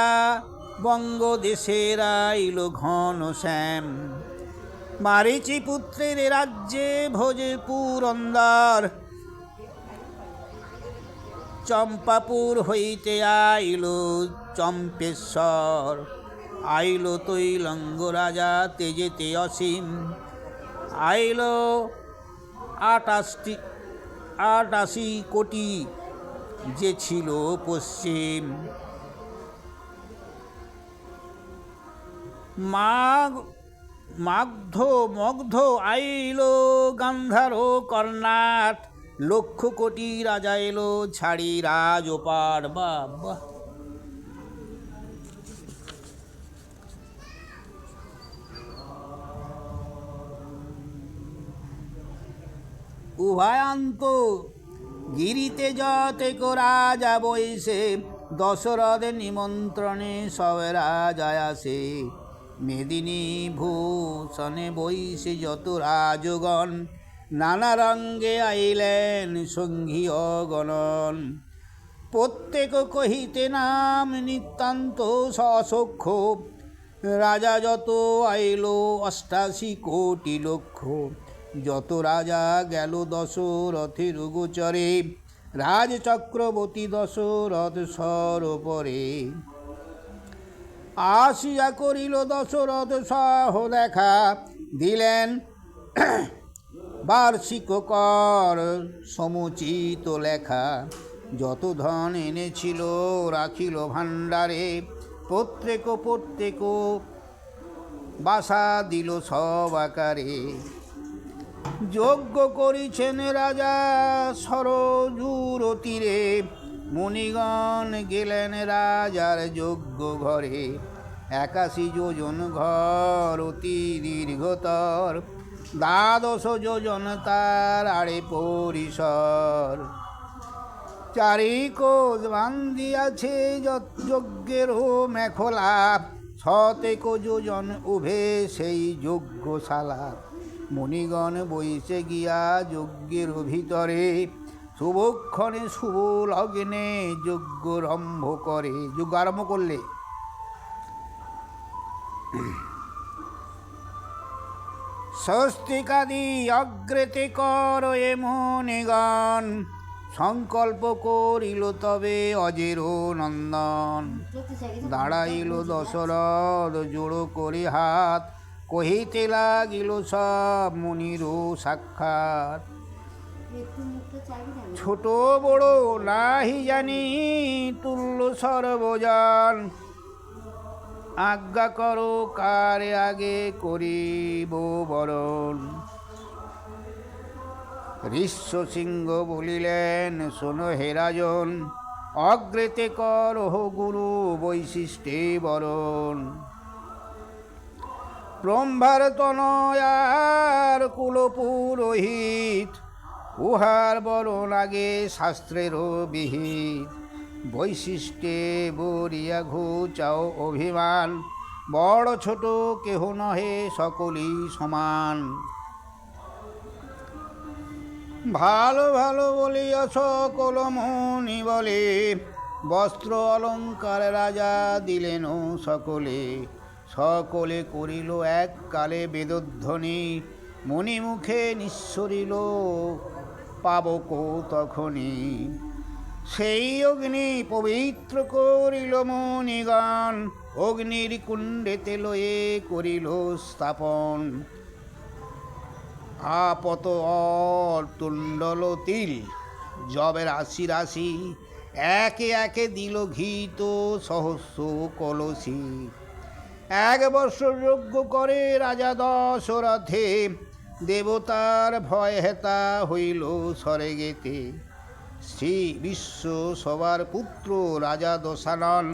বঙ্গদেশের আইল ঘন শ্যাম। মারিচি পুত্রের রাজ্যে ভোজে পুরন্দর, চম্পাপুর হইতে আইল চম্পেশ্বর। আইল তৈলঙ্গ রাজা তেজেতে অসীম, আইল 88 কোটি যে ছিল পশ্চিম। মগ্ধ আইল গান্ধার কর্ণাট, 1,00,000 কোটি রাজা এলো ছাড়ি রাজপাট। বাবা উভয়ান্ত গিরিতে যতেক রাজা বইসে, দশরথ নিমন্ত্রণে সব রাজা আসে। মেদিনী ভূষণে বইসে যত রাজগণ, নানা রঙ্গে আইলেন সঙ্গী অগণন। প্রত্যেক কহিতে নাম নিতান্ত সসখ্য, রাজা যত আইল 88 কোটি লক্ষ। যত রাজা গেল দশরথের গোচরে, রাজ চক্রবর্তী দশরথ সরোপরে। আসিয়া করিল দশরথ সহ দেখা, দিলেন বার্ষিক কর সমুচিত লেখা। যত ধন এনেছিল রাখিল ভাণ্ডারে, প্রত্যেক বাসা দিল সব আকারে। যজ্ঞ করিছেন রাজা সরজুর তীরে, মুনিগণ গেলেন রাজার যজ্ঞ ঘরে। 81 যোজন ঘর অতি দীর্ঘতর, 12 যোজন তার আড়ে পরিসর। চারিকোণ বান্ধিয়াছে যজ্ঞের মেখলা, 7 যোজন উভে সেই যজ্ঞশালা। মুনিগণ বইসে গিয়া যজ্ঞের ভিতরে, শুভক্ষণে শুভ লগ্নে যজ্ঞ আরম্ভ করে। যজ্ঞ আরম্ভ করলে স্বস্তিকাদি অগ্রেতে কর এ মুনিগণ, সংকল্প করিল তবে অজের নন্দন। দাঁড়াইল দশরথ জোড় করে হাত, কহিতে লাগিল সব মুনির সাক্ষাৎ। ছোট বড় নাহি জানি তুল্য সর্বজন, আজ্ঞা করো কারে আগে করিব বরণ। ঋষ্য সিংহ বলিলেন শোনো হে রাজন, অগ্রেতে করহ গুরু বৈশিষ্ট্যে বরণ। ব্রহ্মার তনয়ার কুল পুরোহিত, উহার বরণ আগে শাস্ত্রের বিহিত। বৈশিষ্ট্যে বরিয়া ঘুচাও অভিমান, বড় ছোট কেহ নহে সকলই সমান। ভালো ভালো বলিয়া সকল মুনি বলে, বস্ত্র অলঙ্কার রাজা দিলেন সকলে। সকলে করিল এককালে বেদধ্বনি, মণিমুখে নিঃসরিল পাবক তখনই। সেই অগ্নি পবিত্র করিল মণিগণ, অগ্নির কুণ্ডেতে লয়ে করিল স্থাপন। আপত তুণ্ডল তিল জবে রাশি রাশি, একে একে দিল ঘিত সহস্র কলসি। 1 বৎসর যজ্ঞ করে রাজা দশরথে, দেবতার ভয় হেতা হইল স্বর্গেতে। শ্রী বিশ্ব সবার পুত্র রাজা দশানন,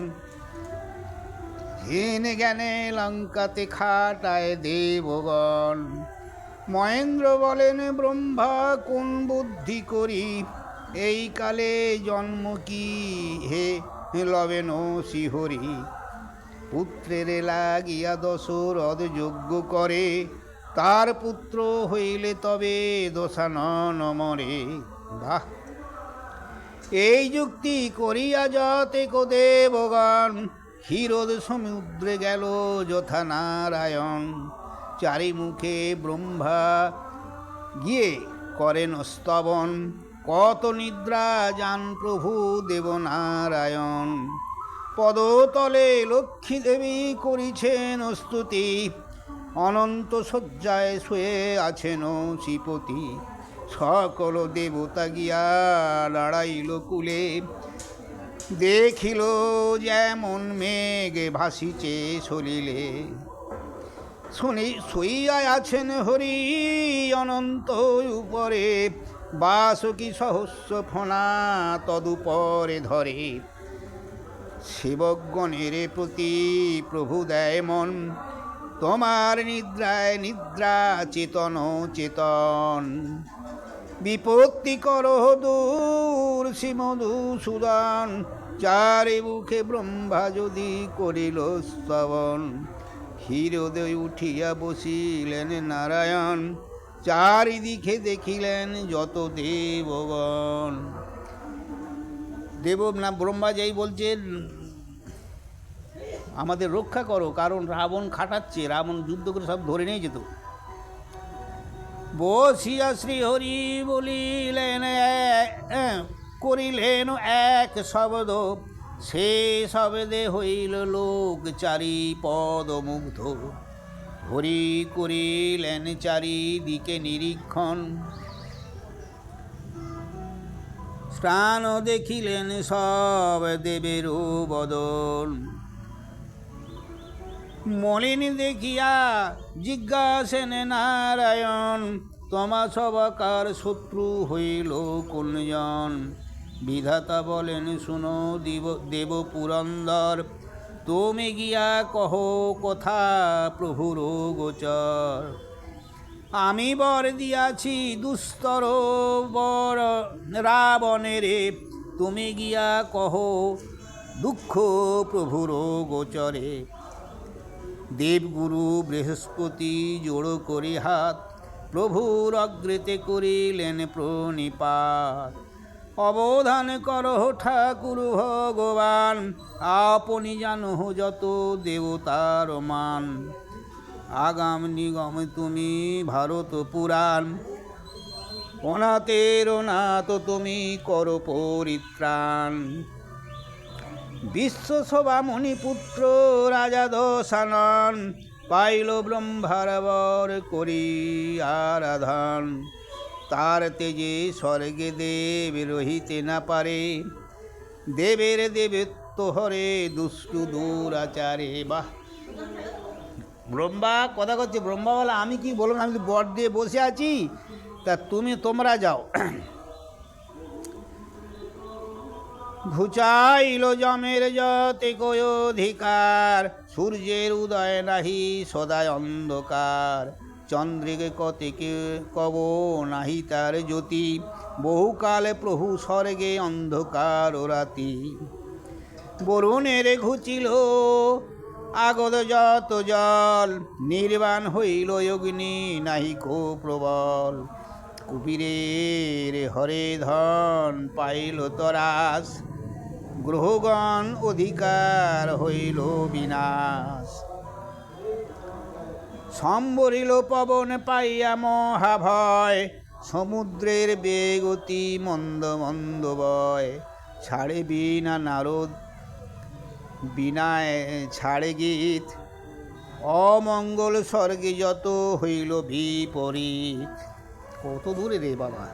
হীন জ্ঞানে লঙ্কাতে খাটায় দেবগণ। মহেন্দ্র বলেন ব্রহ্মা কোন বুদ্ধি করি, এই কালে জন্ম কি হে লবেন শিহরি। পুত্রের লাগিয়া দশরথ যজ্ঞ করে, তার পুত্র হইলে তবে দশানন মরে। বাহ! এই যুক্তি করিয়া যতেক দেবগণ, ক্ষীরোদ সমুদ্রে গেল যথা নারায়ণ। চারিমুখে ব্রহ্মা গিয়ে করেন স্তবন, কত নিদ্রা যান প্রভু দেবনারায়ণ। পদতলে লক্ষ্মী দেবী করিছেন স্তুতি, অনন্ত শয্যায় শুয়ে আছেন শ্রীপতি। সকল দেবতা গিয়া দাঁড়াইল কুলে, দেখিল যেমন মেঘ ভাসিছে সলিলে। শুইয়া আছেন হরি অনন্ত উপরে, বাসকি সহস্র ফণা তদুপরে ধরে। সেবকগণের প্রতি প্রভু দেয় মন, তোমার নিদ্রায় নিদ্রা চেতন চেতন। বিপত্তি করহ দূর শ্রীমধুসূদন, চারি মুখে ব্রহ্মা যদি করিল স্তবন। ক্ষীরোদে উঠিয়া বসিলেন নারায়ণ, চারিদিকে দেখিলেন যত দেবগণ। ব্রহ্মা যাই বলছেন আমাদের রক্ষা করো, কারণ রাবণ খাটাচ্ছে, রাবণ যুদ্ধ করে সব ধরে নিয়ে যেত। বসিয়া শ্রীহরি বলিলেন করিলেন এক শব্দ, সে শব্দে হইল লোক চারি পদ মুগ্ধ। হরি করিলেন চারিদিকে নিরীক্ষণ, স্থান দেখিলেন সব দেবেরও বদন। মলিন দেখিয়া জিজ্ঞাসেন নারায়ণ, তোমা সবাকার শত্রু হইল কোনজন। বিধাতা বলেন শুনো দেব পুরন্দর, তুমি গিয়া কহ কথা প্রভুর গোচর। আমি বর দিয়াছি দুস্তর বর রাবণেরে, তুমি গিয়া কহ দুঃখ প্রভুর গোচরে। দেবগুরু বৃহস্পতি জোড় করি হাত, প্রভুর অগ্রেতে করিলেন প্রণিপাত। অবধান করহ ঠাকুর ভগবান, আপনি জানহ যত দেবতার মান। আগাম নিগম তুমি ভারত পুরাণ, অনাথের অনাথ তুমি কর পরিত্রাণ। বিশ্বসভা মণিপুত্র রাজা দশানন, পাইল ব্রহ্মার বর করি আরাধন। তার তেজে স্বর্গে দেব রহিতে না পারে, দেবের দেবেত্ব হরে দুষ্টু দুরাচারে। বাহ! ব্রহ্মা কথা করছে, ব্রহ্মা বলে আমি কি বলুন, আমি বর দিয়ে বসে আছি, তা তোমরা যাও। ঘুচাইল যমের যতেক অধিকার, সূর্যের উদয় নাহি সদায় অন্ধকার। চন্দ্রিকে কতেকে কব নাহি তার জ্যোতি, বহুকালে প্রভু স্বর্গে অন্ধকার রাতি। বরুণের ঘুচিল আগত যত জল, নির্বাণ হইল অগ্নি নাহিকো প্রবল। কুপিরের হরে ধন পাইল তরাস, গ্রহগণ অধিকার হইল বিনাশ। সম্বরিল পবন পাইয়া মহাভয়, সমুদ্রের বেগতি মন্দ মন্দ বয়। ছাড়ে বিনা নারদ বিনায় ছাড়ে গীত, অমঙ্গল স্বর্গে যত হইল বিপরীত। কত দূরে রে বাবা।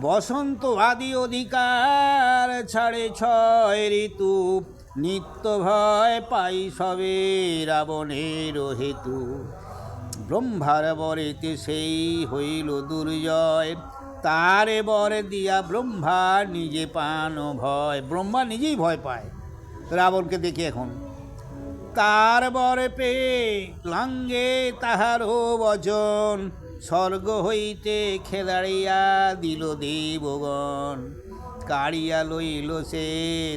বসন্ত আদি অধিকার ছাড়ে ছয় ঋতু, নিত্য ভয় পাই সবে রাবণের হেতু। ব্রহ্মার বরেতে সেই হইল দুর্জয়, তারে বরে দিয়া ব্রহ্মা নিজে পান ভয়। ব্রহ্মা নিজেই ভয় পায় রাবণকে দেখে এখন। তার বরে পেয়ে লাঙ্গে তাহারও বচন, স্বর্গ হইতে খেদাড়িয়া দিল দেবগণ। কাড়িয়া লইল সে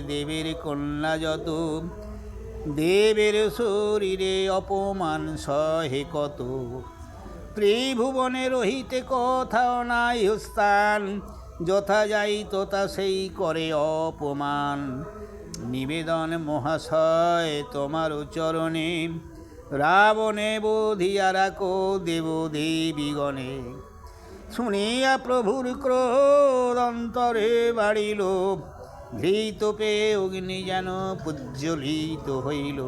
দেবের কন্যা যত, দেবের শরীরে অপমান সহে কত। ত্রিভুবনে রহিতে কোথাও নাই স্থান, যথা যাই তথা সেই করে অপমান। নিবেদন মহাশয় তোমার চরণে, রাবণে বোধিয়া রাখো দেব দেবীগণে। শুনিয়া প্রভুর ক্রোধ অন্তরে বাড়িল, ধৃত পেয়ে অগ্নি যেন প্রজ্বলিত হইল।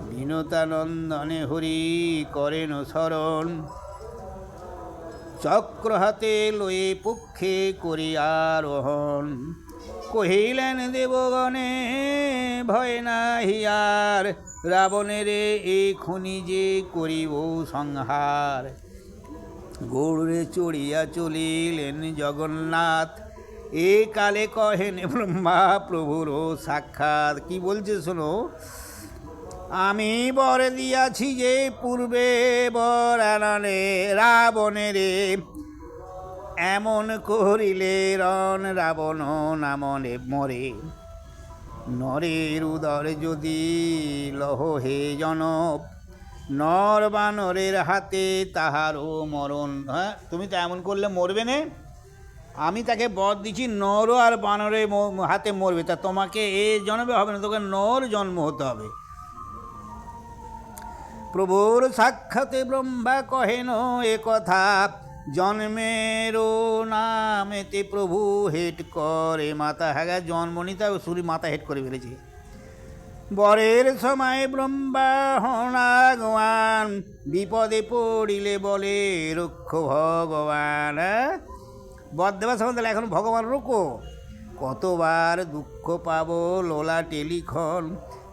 বিনতানন্দনে হরি করেন শরণ, চক্র হাতে লয়ে পক্ষে করি আরোহণ। কহিলেন দেবগণে ভয় নাহি আর, রাবণের এখনি যে করিব সংহার। গৌড়ে চড়িয়া চলিলেন জগন্নাথ, এ কালে কহেন ব্রহ্মা প্রভুর সাক্ষাৎ। কি বলছে শোনো। আমি বর দিয়াছি যে পূর্বে বর আননে, রাবণের এমন করিলে রণ রাবণ নামনে মরে। নরের উদর যদি লহ হে জনক, নর বানরের হাতে তাহারও মরণ। হ্যাঁ, তুমি তো এমন করলে মরবে না। আমি তাকে বর দিচ্ছি নর আর বানরের হাতে মরবে, তা তোমাকে এ জন্মে হবে না, তোকে নর জন্ম হতে হবে। প্রভুর সাক্ষাতে ব্রহ্মা কহেন এ কথা, জন্মেরও নামেতে প্রভু হেট করে মাথা। হ্যাঁ, জন্ম নিতে সুরি মাথা হেট করে ফেলেছে। বরের সময় ব্রহ্মা হনাগবান, বিপদে পড়িলে বলে রক্ষ ভগবান। বর দেবার সময় তাহলে এখন ভগবান রোকো। কতবার দুঃখ পাব লোলা টেলিখন,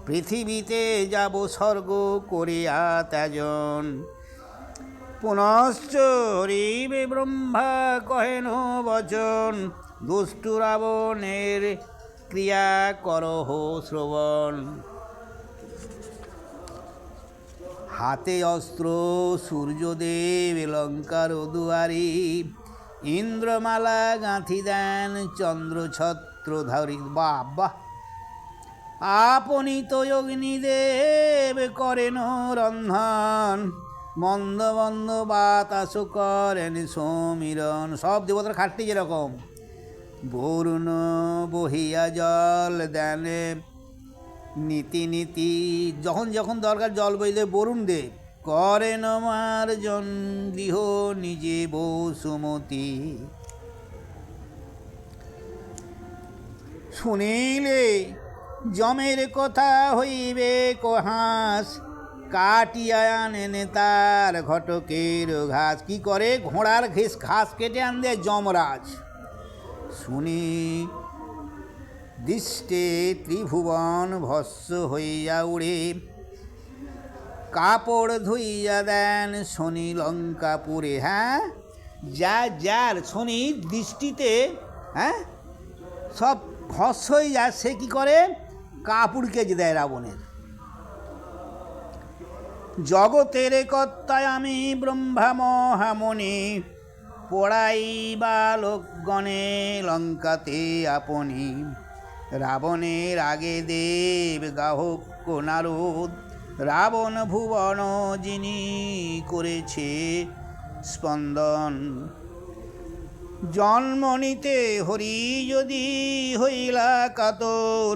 পৃথিবীতে যাব স্বর্গ করিয়া ত্যাজন। পুনশ্চ হরিবে ব্রহ্মা কহেন বচন, দুষ্টু রাবণের ক্রিয়া করহ শ্রবণ। হাতে অস্ত্র সূর্যদেব লঙ্কার দুয়ারি, ইন্দ্রমালা গাঁথি দেন চন্দ্র ছত্র ধারি। বাবা আপনি তো অগ্নিদেব করেন রন্ধন, মন্দ মন্দ বাতাস করেন সমীরণ। সব দেবতার খাটটি যেরকম। বরুণ বহিয়া জল দেন নীতি নীতি, যখন যখন দরকার জল বইলে বরুণ দেব করেন মার্জন, গৃহ নিজে বসুমতি। শুনিলে যমের কথা হইবে কহাস, কাটিয়া আনেন তার ঘটকের ঘাস। কি করে? ঘোড়ার ঘাস কেটে আন দেয় যমরাজ। শুনি দৃষ্টে ত্রিভুবন ভস্য হইয়া উড়ে, কাপড় ধুইয়া দেন শনি লঙ্কাপুরে। হ্যাঁ, যার শনি দৃষ্টিতে হ্যাঁ সব ভস্য হয়ে যায়, সে কী করে? কাপড় কেচে দেয় রাবণের। জগতের কর্তায় আমি ব্রহ্মা মহামণি, পড়াই বালকগণে লঙ্কাতে আপনি। রাবণের আগে দেব গাহক নারদ, রাবণ ভুবন যিনি করেছে স্পন্দন। জন্ম নিতে হরি যদি হইলা কাতর,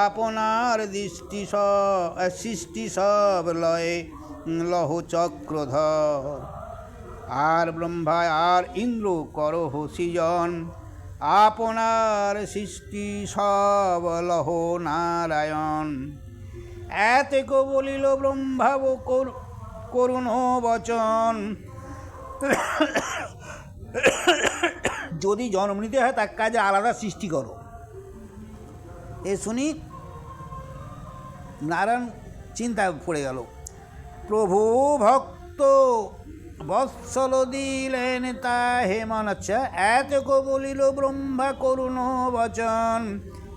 আপনার সৃষ্টি সব লয়ে লহ চক্রধর। আর ব্রহ্মা আর ইন্দ্র করহ সৃজন, আপনার সৃষ্টি সব লহ নারায়ণ। এতেক বলিল ব্রহ্মা করুণ বচন, যদি জন্ম নিতে হয় তার কাজে আলাদা সৃষ্টি করো। এ শুনি নারায়ণ চিন্তায় পড়ে গেল। প্রভু ভক্ত বৎসল দিলেন তাহে মন। আচ্ছা, এতক বলিল ব্রহ্মা করুণ বচন,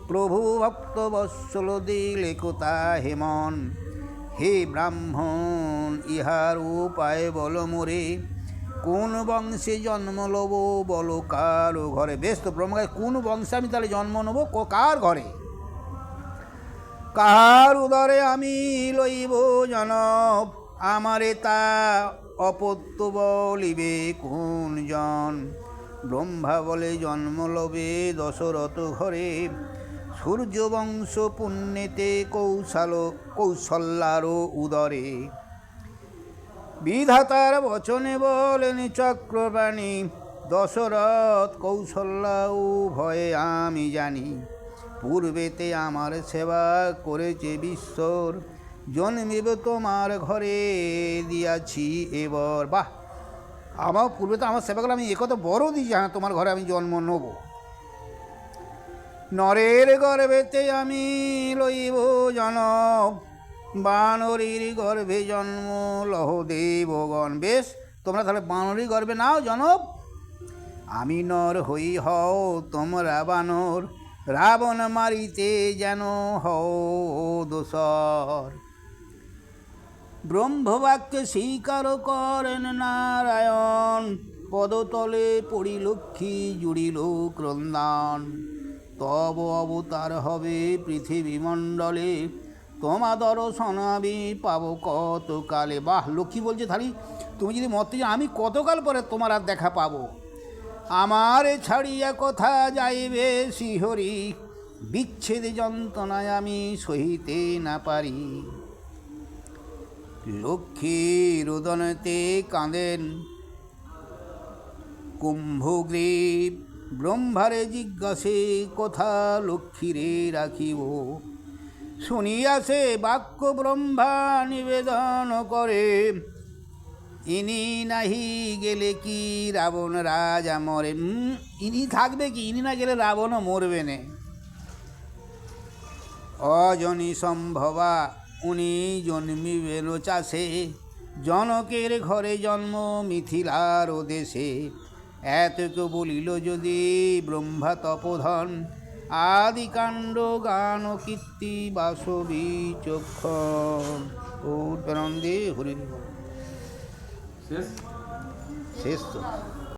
প্রভু ভক্ত বৎসল দিলে কোথাহে মন। হে ব্রাহ্মণ ইহার উপায় বল মোরে, কোন বংশে জন্ম লব বলো কার ঘরে। বেশ, তো ব্রহ্মা কোন বংশে আমি তাহলে জন্ম নেব, কার ঘরে, কাহার উদরে আমি লইব জনম। আমারে তা অপত্য বলিবে কোন জন। ব্রহ্মা বলে জন্ম লবে দশরথ ঘরে, সূর্যবংশ পুণ্যেতে কৌশল্যার উদরে। বিধাতার বচনে বলেন চক্রবাণী, দশরথ কৌশল্যা উভয়ে আমি জানি। পূর্বেতে আমার সেবা করেছে বিশ্বর, জন্মিব তোমার ঘরে দিয়াছি এবার। বাহ, আমার পূর্বে তো আমার সেবা করে আমি একথা বড় দিয়েছি, হ্যাঁ তোমার ঘরে আমি জন্ম নেব। নরের গর্ভেতে আমি লইব জনম, বানরীর গর্ভে জন্ম লহ দেবগণ। বেশ, তোমরা তাহলে বানরীর গর্ভে নাও জনম, আমি নর হই হও তোমরা বানর, রাবণ মারিতে যেন হও দোসর। ব্রহ্মবাক্যে স্বীকার করেন নারায়ণ, পদতলে পড়ি লক্ষ্মী জুড়িল ক্রন্দন। তব অবতার হবে পৃথিবী মণ্ডলে, তোমা দর্শন আমি পাবো কতকালে। বাহ, লক্ষ্মী বলছে তাহলে তুমি যদি মরতে যাও আমি কতকাল পরে তোমার আর দেখা পাবো। আমার ছাড়িয়া কথা যাইবে শিহরি, বিচ্ছেদ যন্ত্রণায় আমি সহিতে না পারি। লক্ষ্মীর উদনেতে কাঁদেন কুম্ভগ্রীব, ব্রহ্মারে জিজ্ঞাসে কথা লক্ষ্মীরে রাখিব। শুনিয়াছে বাক্য ব্রহ্মা নিবেদন করে, ইনি নাহি গেলে কি রাবণ রাজা মরে। ইনি থাকবে কি, ইনি না গেলে রাবণও মরবে না। অজনী সম্ভবা উনি জন্মিবেন চাষে, জনকের ঘরে জন্ম মিথিলার দেশে। এতক বলিল যদি ব্রহ্মা তপোধন, আদিকাণ্ড গান কীর্তি বাসবী চক্ষণ। ও প্রাণন্দে হরি শেষ তো।